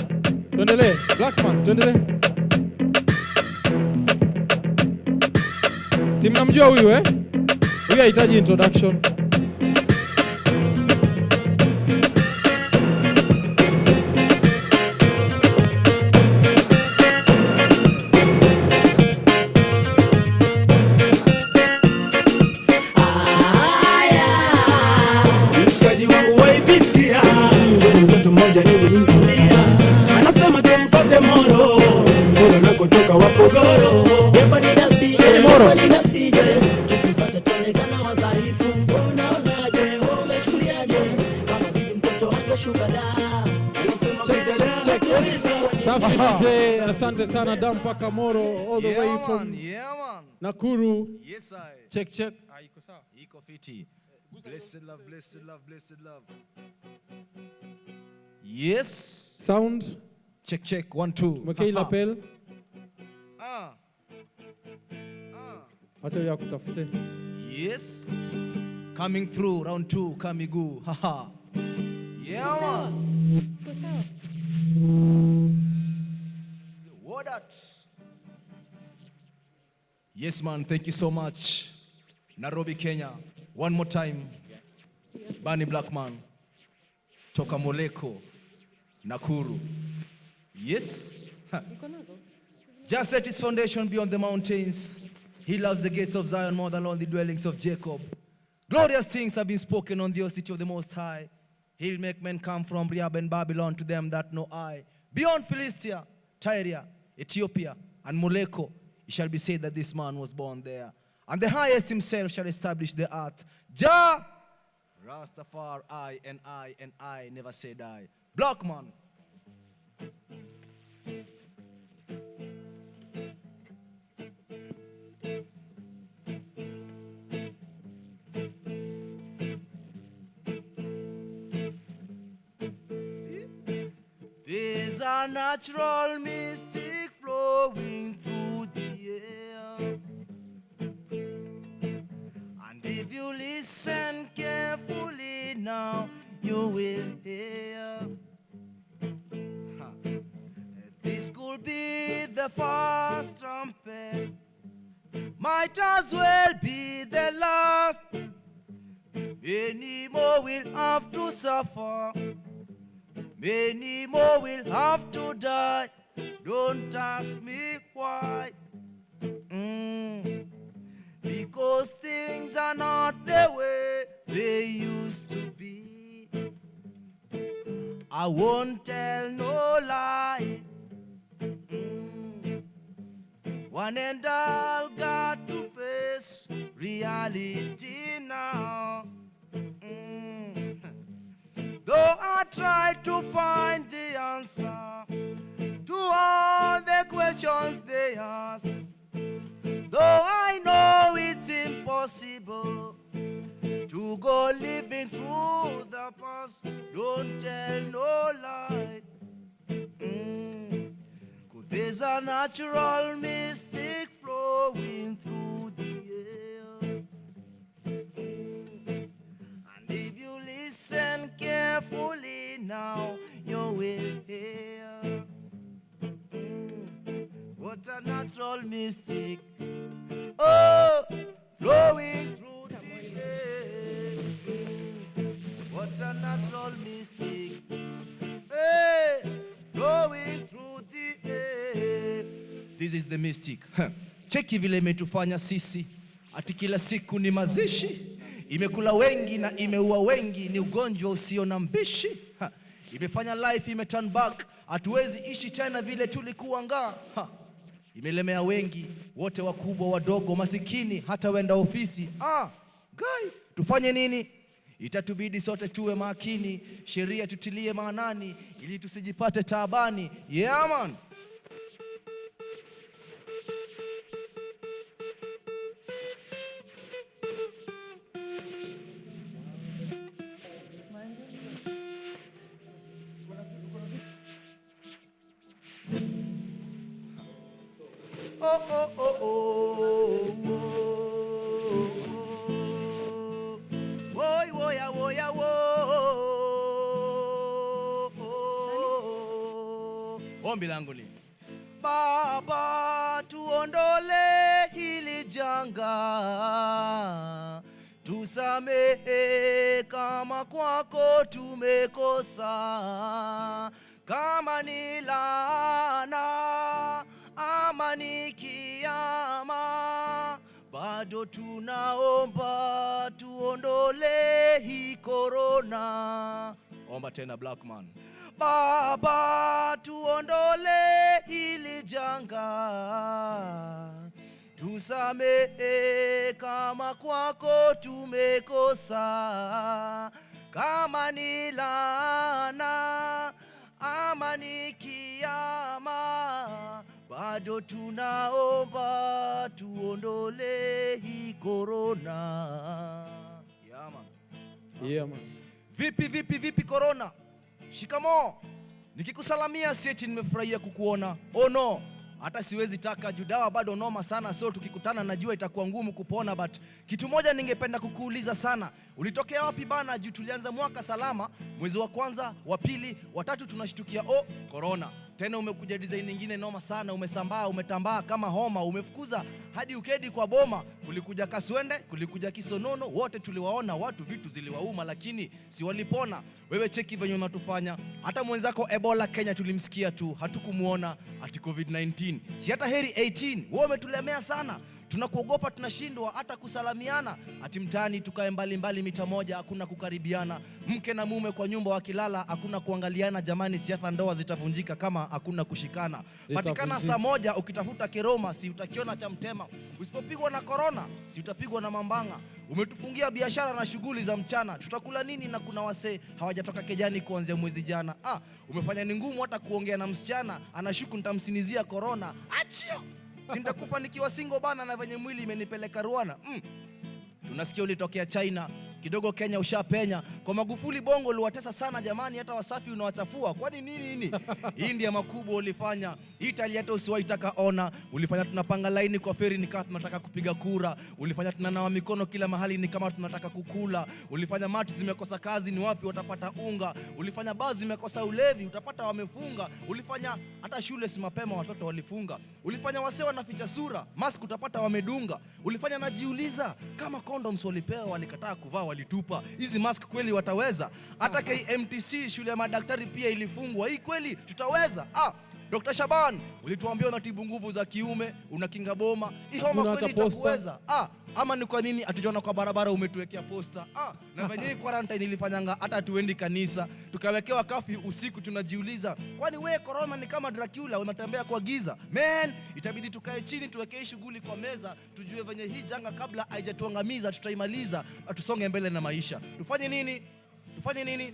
Tuendelee. Blackman, tuendelee. Si mnamjua huyu eh? Huyu hahitaji introduction. Mshikaji wangu waipisikia, mtoto mmoja nilimzimia, anasema tumfuate Moro, Moro nakotoka Wapogoro. Yepa ninasije, Moro ninasije, tukifuata tuonekana wadhaifu. Unaonaje, umechukuliaje, kama bibi mtoto angeshuka da. Check this. Safi DJ, asante sana Dam mpaka Moro all the way from Nakuru. Yes, I. Check. Iko sawa? Iko fiti. Blessed love. Yes. Sound. Check. 1, 2. Mwekei lapel. Acha ya kutafute. Yes. Coming through round 2 Kamigu. Haha. Yeah man. What that? Yes man, thank you so much. Nairobi, Kenya. One more time. Bani Blackman. Toka Moleko. Nakuru. Yes. Just set its foundation beyond the mountains. He loves the gates of Zion more than all the dwellings of Jacob. Glorious things have been spoken on the city of the Most High. He'll make men come from Rehab and Babylon to them that know I. Beyond Philistia, Tyre, Ethiopia, and Moleko, it shall be said that this man was born there. And the highest himself shall establish the earth. Jah, Rastafari, I never say die. Blackman. There's a natural mystic flowing through the air. And if you listen carefully now, you will hear. This could be the first trumpet, might as well be the last. Many more will have to suffer, many more will have to die. Don't ask me why. Because things are not the way they used to be. I won't tell no lie. One and all got to face reality now. Though I try to find the answer to all the questions they ask, Though I know it's impossible to go living through the past, don't tell no lie. 'Cause there's a natural mystic flowing through the air. And if you listen carefully now, you will hear what a natural mystic, oh, flowing through the air. What a natural mystic, hey, flowing through the air. This is the mystic. Cheki vile imetufanya sisi, ati kila siku ni mazishi, imekula wengi na imeua wengi, ni ugonjwa usio na mbishi. Imefanya life imeturn back, hatuwezi ishi tena vile tulikuwa ngaa. Imelemea wengi, wote wakubwa wadogo, masikini, hata wenda ofisi. Guy, tufanye nini? Itatubidi sote tuwe makini, sheria tutilie maanani, ili tusijipate taabani. Yeah man. Oh, oh, oh, oh, oh, woy, woya, woya, wo. Ombi langu ni Baba, tuondole hili janga, tusamehe kama kwako tumekosa, kama ni laana ama ni kiyama, bado tunaomba tuondole hii corona. Omba tena Blackman. Baba, tuondole hili janga, tusamehe kama kwako tumekosa, kama ni laana ama ni kiyama, bado tunaomba tuondole hii corona. Yeah man. Vipi corona? Shikamo. Nikikusalamia sieti nimefurahia kukuona. Oh no, hata siwezi taka judawa bado noma sana, so tukikutana najua itakuwa ngumu kupona, but kitu moja ningependa kukuuliza sana. Ulitokea wapi bana? Juu tulianza mwaka salama, mwezi wa kwanza, wa pili, wa tatu tunashtukia corona. Tena umekuja design nyingine noma sana, umesambaa, umetambaa kama homa, umefukuza hadi ukedi kwa boma. Kulikuja Kaswende, kulikuja Kisonono, wote tuliwaona, watu vitu ziliwauma, lakini si walipona. Wewe cheki venye unatufanya. Hata mwenzako Ebola Kenya tulimsikia tu, hatukumuona. Ati COVID-19, si hata heri 18, wewe umetulemea sana. Tunakuogopa, tunashindwa hata kusalamiana. Ati mtaani tukae mbali mita moja, hakuna kukaribiana. Mke na mume kwa nyumba wakilala, hakuna kuangaliana. Jamani, siasa ndoa zitavunjika kama hakuna kushikana. Patikana saa moja ukitafuta Keroma, si utakiona cha Mtema. Usipopigwa na corona, si utapigwa na Mambanga. Umetufungia biashara na shughuli za mchana, tutakula nini? Na kuna wase hawajatoka kejani kuanzia mwezi jana. Umefanya ni ngumu hata kuongea na msichana, anashuku nitamsinizia corona. Achio! Sintakufa nikiwa single bana, na venye mwili imenipeleka Rwanda. Tunasikia ulitokea China, kidogo Kenya ushapenya. Kwa Magufuli bongo uliwatesa sana jamani, hata Wasafi unawachafua. Kwani nini? India makubwa ulifanya, Italy hata usiwaitaka ona. Ulifanya tunapanga laini kwa feri ni kama tunataka kupiga kura. Ulifanya tunanawa mikono kila mahali ni kama tunataka kukula. Ulifanya matu zimekosa kazi, ni wapi watapata unga. Ulifanya bazi zimekosa ulevi, utapata wamefunga. Ulifanya hata shule si mapema watoto walifunga. Ulifanya wase wanaficha sura, mask utapata wamedunga. Ulifanya najiuliza kama condoms walipewa walikataa kuvaa walitupa. Hizi mask kweli wataweza? Hata KMTC shule ya madaktari pia ilifungwa. Hii kweli tutaweza? Dr. Shaban, ulituambia unatibu nguvu za kiume, unakinga boma. Hii homa kweli itakuweza? Ama ni kwa nini hatujaona kwa barabara umetuwekea posta? Na venye hii quarantine ilifanyanga hata tuendi kanisa, tukawekewa kafi usiku. Tunajiuliza, kwani we corona ni kama Dracula unatembea kwa giza? Man, itabidi tukae chini tuwekee shughuli kwa meza, tujue venye hii janga kabla haijatuangamiza tutaimaliza, tusonge mbele na maisha. Tufanye nini?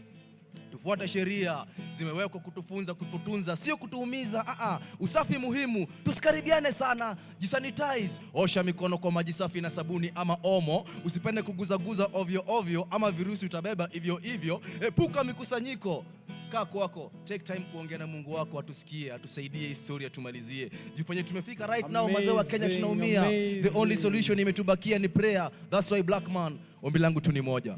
Tufuate sheria, zimewekwa kutufunza, kututunza, sio kutuumiza. Usafi muhimu, tusikaribiane sana, jisanitize, osha mikono kwa maji safi na sabuni ama omo, usipende kuguzaguza ovyo ovyo ama virusi utabeba hivyo, epuka mikusanyiko. Kaa kwako, take time kuongea na Mungu wako, atusikie, atusaidie historia tumalizie. Jupenye tumefika right now, mazee wa Kenya tunaumia. The only solution imetubakia ni prayer. That's why black man, ombi langu tu ni moja.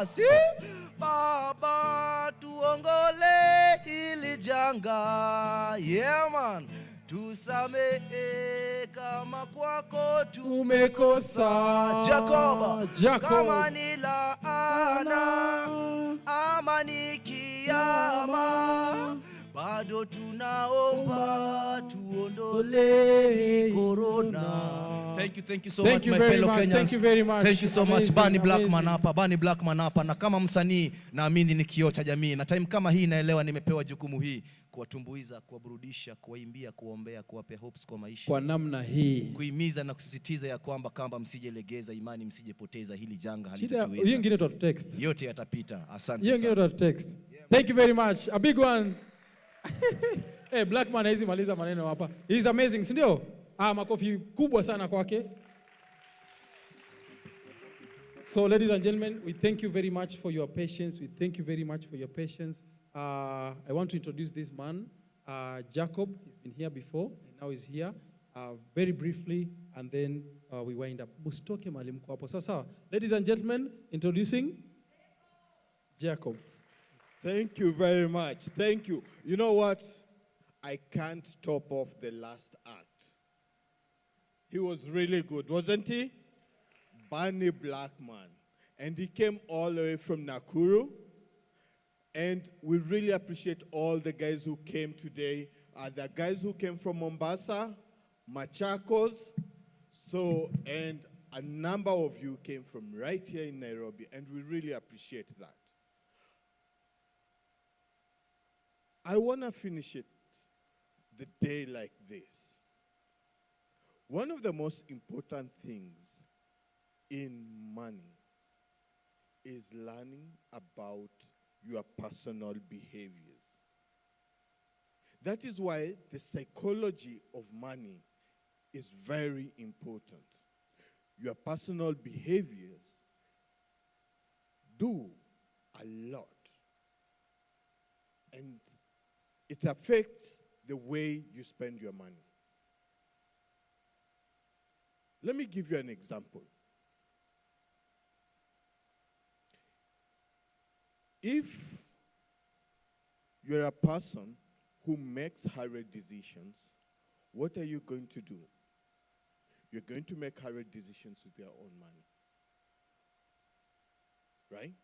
Si Baba tuongole hili janga. Yeah man. Tusamehe kama kwako tumekosa. Jacob. Kama ni laana ama ni kiyama, bado tunaomba tuondole corona. Thank you so much my fellow Kenyans. Thank you very much. Thank you so much. Bunny Blackman hapa. Na kama msanii naamini ni kioo cha jamii. Na time kama hii naelewa nimepewa jukumu hii kuwatumbuiza, kuwaburudisha, kuwaimbia, kuombea, kuwapea hopes kwa maisha. Kwa namna hii. Kuhimiza na kusisitiza ya kwamba msijelegeza imani, msijepoteza, hili janga halitatuweza. Hiyo ingine tu text. Yote yatapita. Asante sana. Hiyo ingine tu text. Thank you very much. A big one. Hey, Blackman hizi maliza maneno hapa. He is amazing, si ndio? Makofi kubwa sana kwake. So ladies and gentlemen, we thank you very much for your patience. We thank you very much for your patience. I want to introduce this man, Jacob. He's been here before and now he's here. Very briefly, and then we wind up. Mustoke mwalimu kwa hapo. Sawa. Ladies and gentlemen, introducing Jacob. Thank you very much. Thank you. You know what? I can't top off the last act. He was really good, wasn't he? Bunny Blackman. And he came all the way from Nakuru. And we really appreciate all the guys who came today. The guys who came from Mombasa, Machakos, and a number of you came from right here in Nairobi, and we really appreciate that. I want to finish it the day like this. One of the most important things in money is learning about your personal behaviors. That is why the psychology of money is very important. Your personal behaviors do a lot. And it affects the way you spend your money. Let me give you an example. If you're a person who makes hurried decisions, what are you going to do? You're going to make hurried decisions with your own money. Right?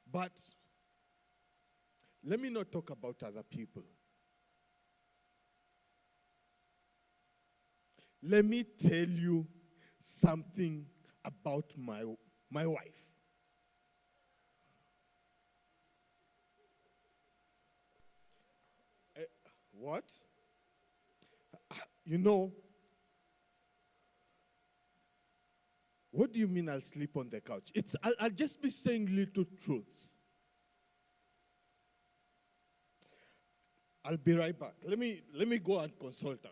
But let me not talk about other people. Let me tell you something about my wife. What? You know, what do you mean I'll sleep on the couch? I'll just be saying little truths. I'll be right back. Let me go and consult her.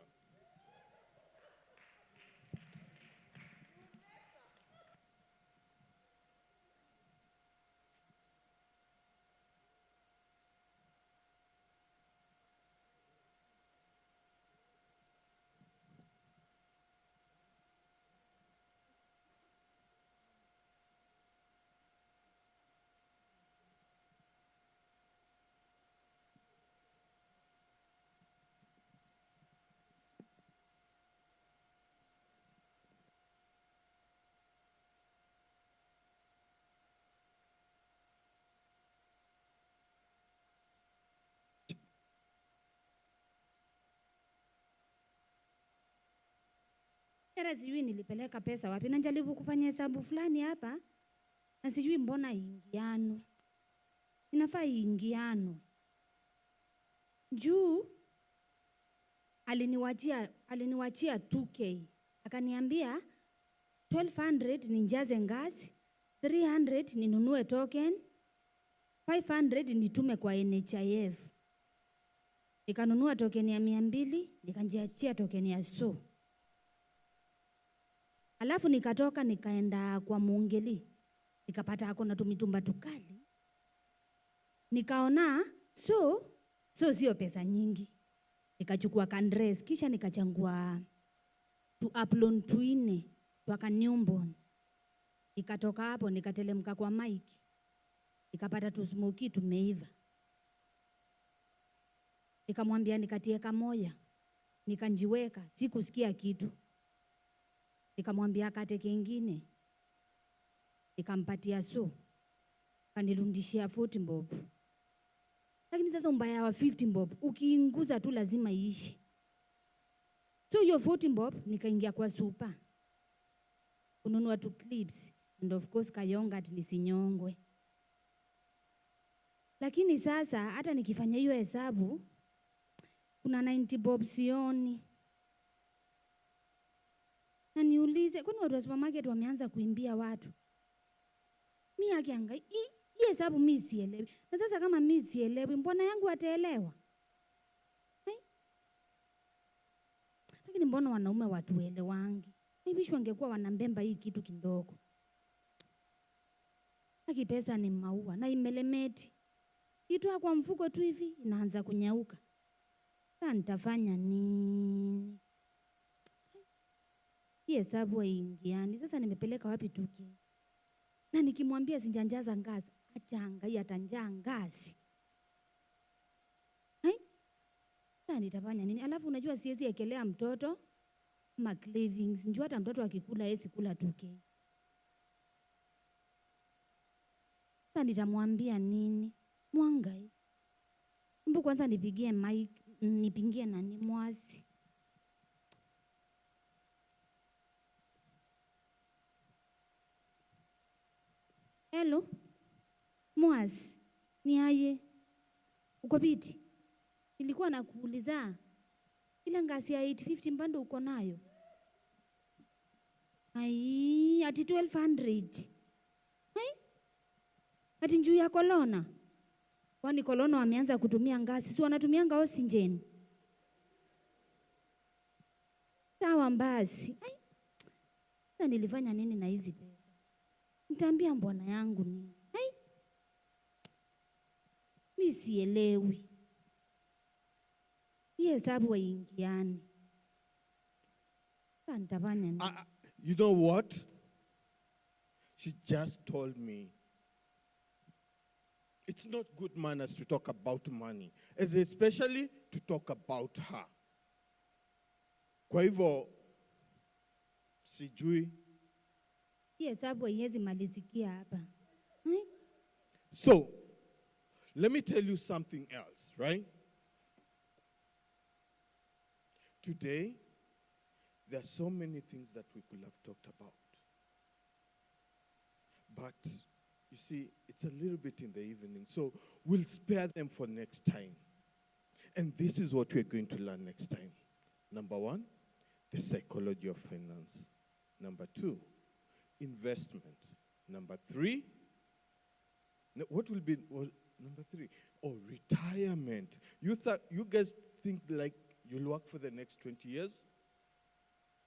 Hata sijui nilipeleka pesa wapi, na najaribu kufanya hesabu fulani hapa na sijui mbona ingiano. Inafaa ingiano. Juu aliniwachia 2K. Akaniambia 1200 ninjaze ngazi, 300 ninunue token, 500 nitume kwa NHIF. Nikanunua token ya 200, nikanjiachia token ya so. Alafu nikatoka nikaenda kwa Muungeli. Nikapata ako na tumitumba tukali. Nikaona so sio pesa nyingi. Nikachukua kandres kisha nikachangua tu upload tuine waka newborn. Nikatoka hapo nikatelemka kwa Mike. Nikapata tu smoky tumeiva. Nikamwambia nikatie kamoya. Nikanjiweka, sikusikia kitu. Nikamwambia akate kingine. Nikampatia so. Kanirudishia 40 bob. Lakini sasa umbaya wa 50 bob ukiinguza tu lazima iishe. So hiyo 40 bob nikaingia kwa super. Kununua tu clips and of course kayonga ati nisinyongwe. Lakini sasa hata nikifanya hiyo hesabu kuna 90 bob sioni. Na niulize, kwani watu wa supermarket wameanza kuimbia watu? Mimi akianga, hii hesabu mimi sielewi. Na sasa kama mimi sielewi, mbona yangu ataelewa? Lakini mbona wanaume watuelewangi? Hivi wangekuwa wanambemba hii kitu kidogo. Haki pesa ni maua na imelemeti. Itoa kwa mfuko tu hivi inaanza kunyauka. Sasa nitafanya nini? Hii hesabu haingiani. Sasa nimepeleka wapi tuki? Na nikimwambia sinjanjaza ngazi, acha hangai atanjaa ngazi. Sasa nitafanya nini? Alafu unajua siwezi ekelea mtoto ma cravings. Njua hata mtoto akikula yesi kula tuki. Sasa nitamwambia nini? Mwangai. Mbu kwanza nipigie Mike, nipigie nani Mwasi. Hello? Mwasi, ni aje? Uko biti? Nilikuwa nakuuliza ile ngazi ya 850 mbando uko nayo? Ai, ati 1200. Ati njuu ya kolona. Kwani kolona wameanza kutumia ngazi, si wanatumia oxygen? Sawa basi. Sasa nilifanya nini na hizi pesa? Nitaambia mbwana yangu nini? Mimi sielewi. Hii hesabu haingiani. Sasa nitafanya nini? You know what? She just told me it's not good manners to talk about money, and especially to talk about her. Kwa hivyo sijui. Hii hesabu haiwezi malizikia hapa. So, let me tell you something else, right? Today, there are so many things that we could have talked about. But, you see, it's a little bit in the evening, so we'll spare them for next time. And this is what we're going to learn next time. Number 1, the psychology of finance. Number 2, investment. Number 3, what will be number 3? Oh, retirement. You guys think like you'll work for the next 20 years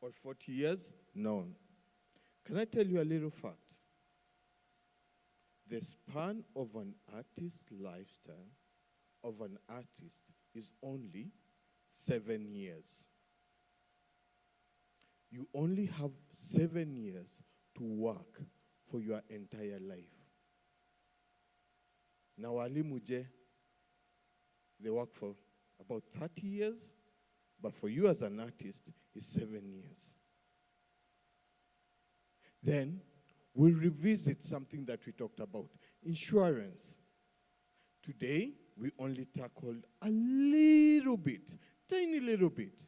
or 40 years? No. Can I tell you a little fact? The span of an artist's lifetime of an artist is only 7 years. You only have 7 years to work for your entire life. Now, walimu je, they work for about 30 years, but for you as an artist, it's 7 years. Then, we'll revisit something that we talked about, insurance. Today, we only tackled a little bit, tiny little bit.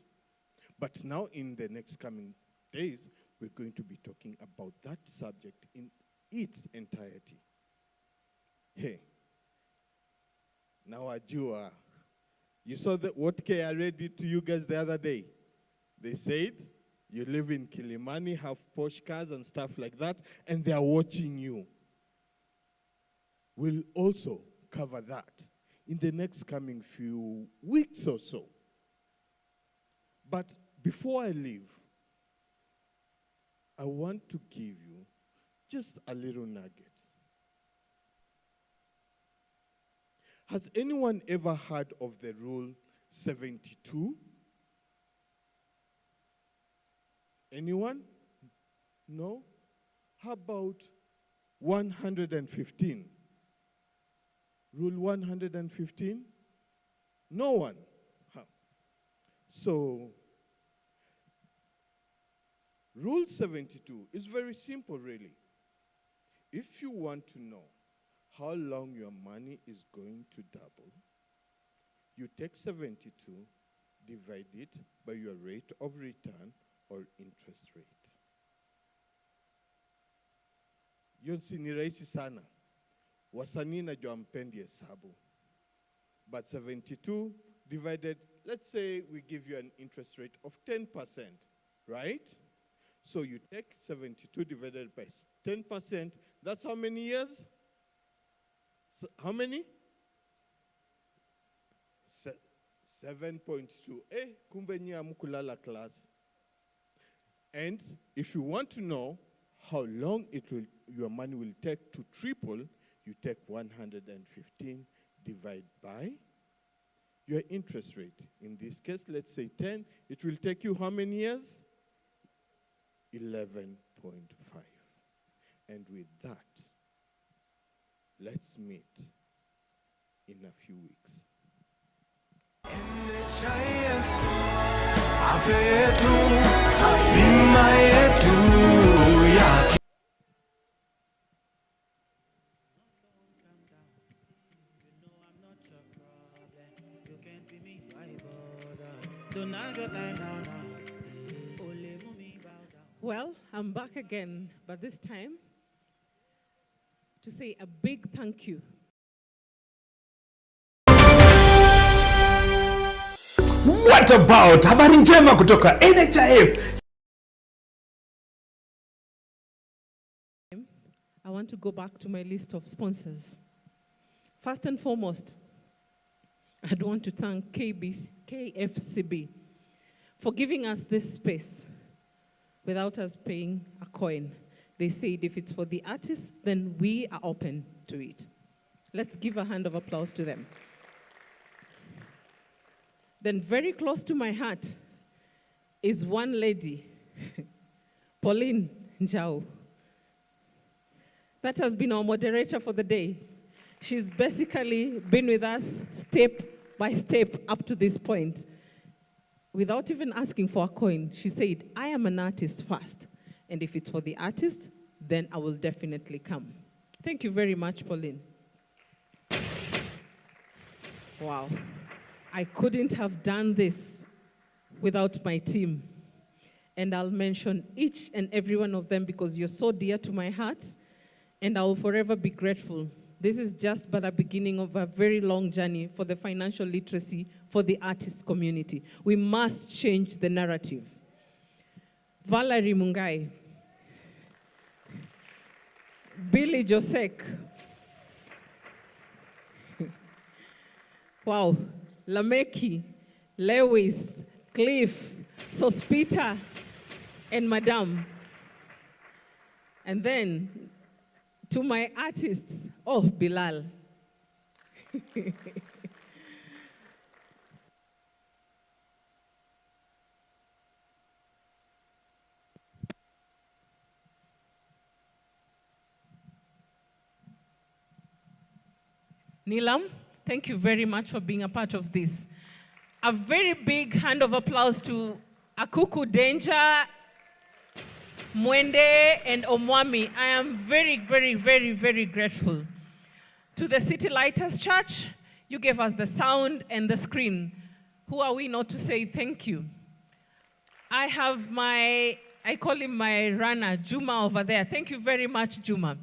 But now, in the next coming days, we're going to be talking about that subject in its entirety. Hey, now Ajua, you saw what KRA did to you guys the other day? They said You live in Kilimani, have posh cars and stuff like that, and they are watching you. We'll also cover that in the next coming few weeks or so. But before I leave, I want to give you just a little nugget. Has anyone ever heard of the rule 72? Anyone? No? How about 115? Rule 115? No one? Huh. So, Rule 72 is very simple, really. If you want to know how long your money is going to double, you take 72, divide it by your rate of return or interest rate. Yonsi ni rahisi sana. Wasanii najua mpendi hesabu. But 72 divided, let's say we give you an interest rate of 10%, right? So you take 72 divided by 10%, that's how many years? How many? 7.2. Kumbe nyie hamkulala class. And if you want to know how long your money will take to triple, you take 115 divide by your interest rate. In this case, let's say 10. It will take you how many years? 11.5. And with that, let's meet in a few weeks. Afya yetu, bima yetu ya Well, I'm back again, but this time to say a big thank you. What about habari njema kutoka NHIF? I want to go back to my list of sponsors. First and foremost, I'd want to thank KFCB for giving us this space without us paying a coin. They said if it's for the artists, then we are open to it. Let's give a hand of applause to them. Then very close to my heart is one lady, Pauline Njau. That has been our moderator for the day. She's basically been with us step by step up to this point. Without even asking for a coin, she said, I am an artist first. And if it's for the artist, then I will definitely come. Thank you very much, Pauline. Wow. I couldn't have done this without my team. And I'll mention each and every one of them because you're so dear to my heart, and I will forever be grateful. This is just but a beginning of a very long journey for the financial literacy for the artist community. We must change the narrative. Valerie Mungai, Billy Josek, wow, Lameki, Lewis, Cliff, Sospita, and Madame. And then to my artists, oh, Bilal. Nilam, thank you very much for being a part of this. A very big hand of applause to Akuku Danger, Mwende, and Omwami. I am very, very, very, very grateful. To the City Lighters Church, you gave us the sound and the screen. Who are we not to say thank you? I have I call him my runner, Juma, over there. Thank you very much, Juma.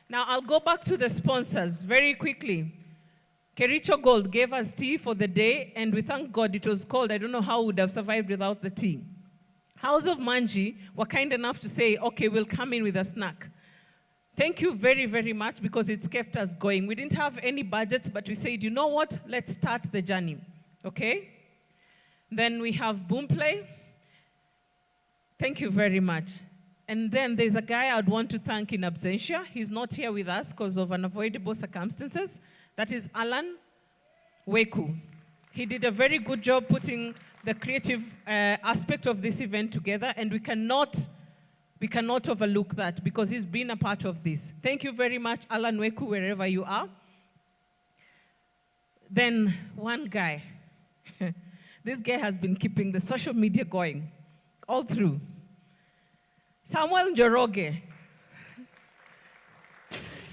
Now I'll go back to the sponsors very quickly. Kericho Gold gave us tea for the day, and we thank God it was cold. I don't know how we would have survived without the tea. House of Manji were kind enough to say, okay, we'll come in with a snack. Thank you very, very much because it's kept us going. We didn't have any budgets, but we said, you know what? Let's start the journey, okay? Then we have Boomplay. Thank you very much. And then there's a guy I'd want to thank in absentia. He's not here with us because of unavoidable circumstances. That is Alan Weku. He did a very good job putting the creative aspect of this event together, and we cannot overlook that because he's been a part of this. Thank you very much, Alan Weku, wherever you are. Then one guy. This guy has been keeping the social media going all through. Samuel Njoroge.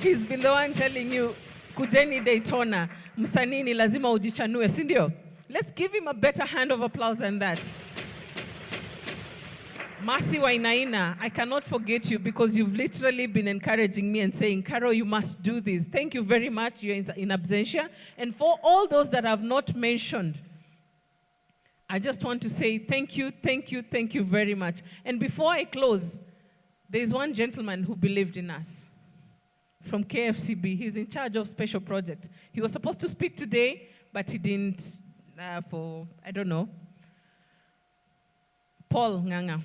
He's been the one telling you, kujeni Daytona, msanii ni lazima ujichanue, si ndio? Let's give him a better hand of applause than that. Masi Wainaina, I cannot forget you because you've literally been encouraging me and saying, Carol, you must do this. Thank you very much. You're in absentia. And for all those that I've not mentioned, I just want to say thank you, thank you, thank you very much. And before I close, there's one gentleman who believed in us from KFCB. He's in charge of special projects. He was supposed to speak today, but he didn't for, I don't know. Paul Nganga.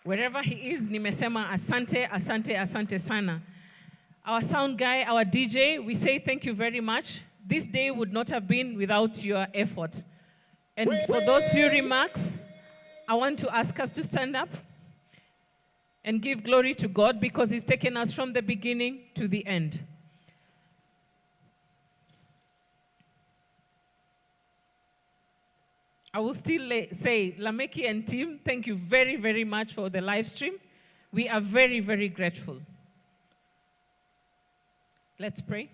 Wherever he is, nimesema asante, asante, asante sana. Our sound guy, our DJ, we say thank you very much. This day would not have been without your effort. And for those few remarks, I want to ask us to stand up and give glory to God because He's taken us from the beginning to the end. I will still say, Lameki and team, thank you very, very much for the live stream. We are very, very grateful. Let's pray.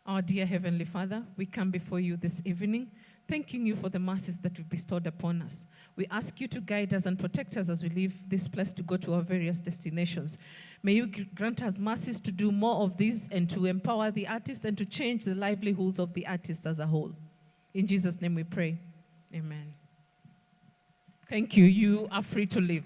Our dear Heavenly Father, we come before you this evening, thanking you for the mercies that you've bestowed upon us. We ask you to guide us and protect us as we leave this place to go to our various destinations. May you grant us mercies to do more of this and to empower the artists and to change the livelihoods of the artists as a whole. In Jesus' name we pray. Amen. Thank you. You are free to leave.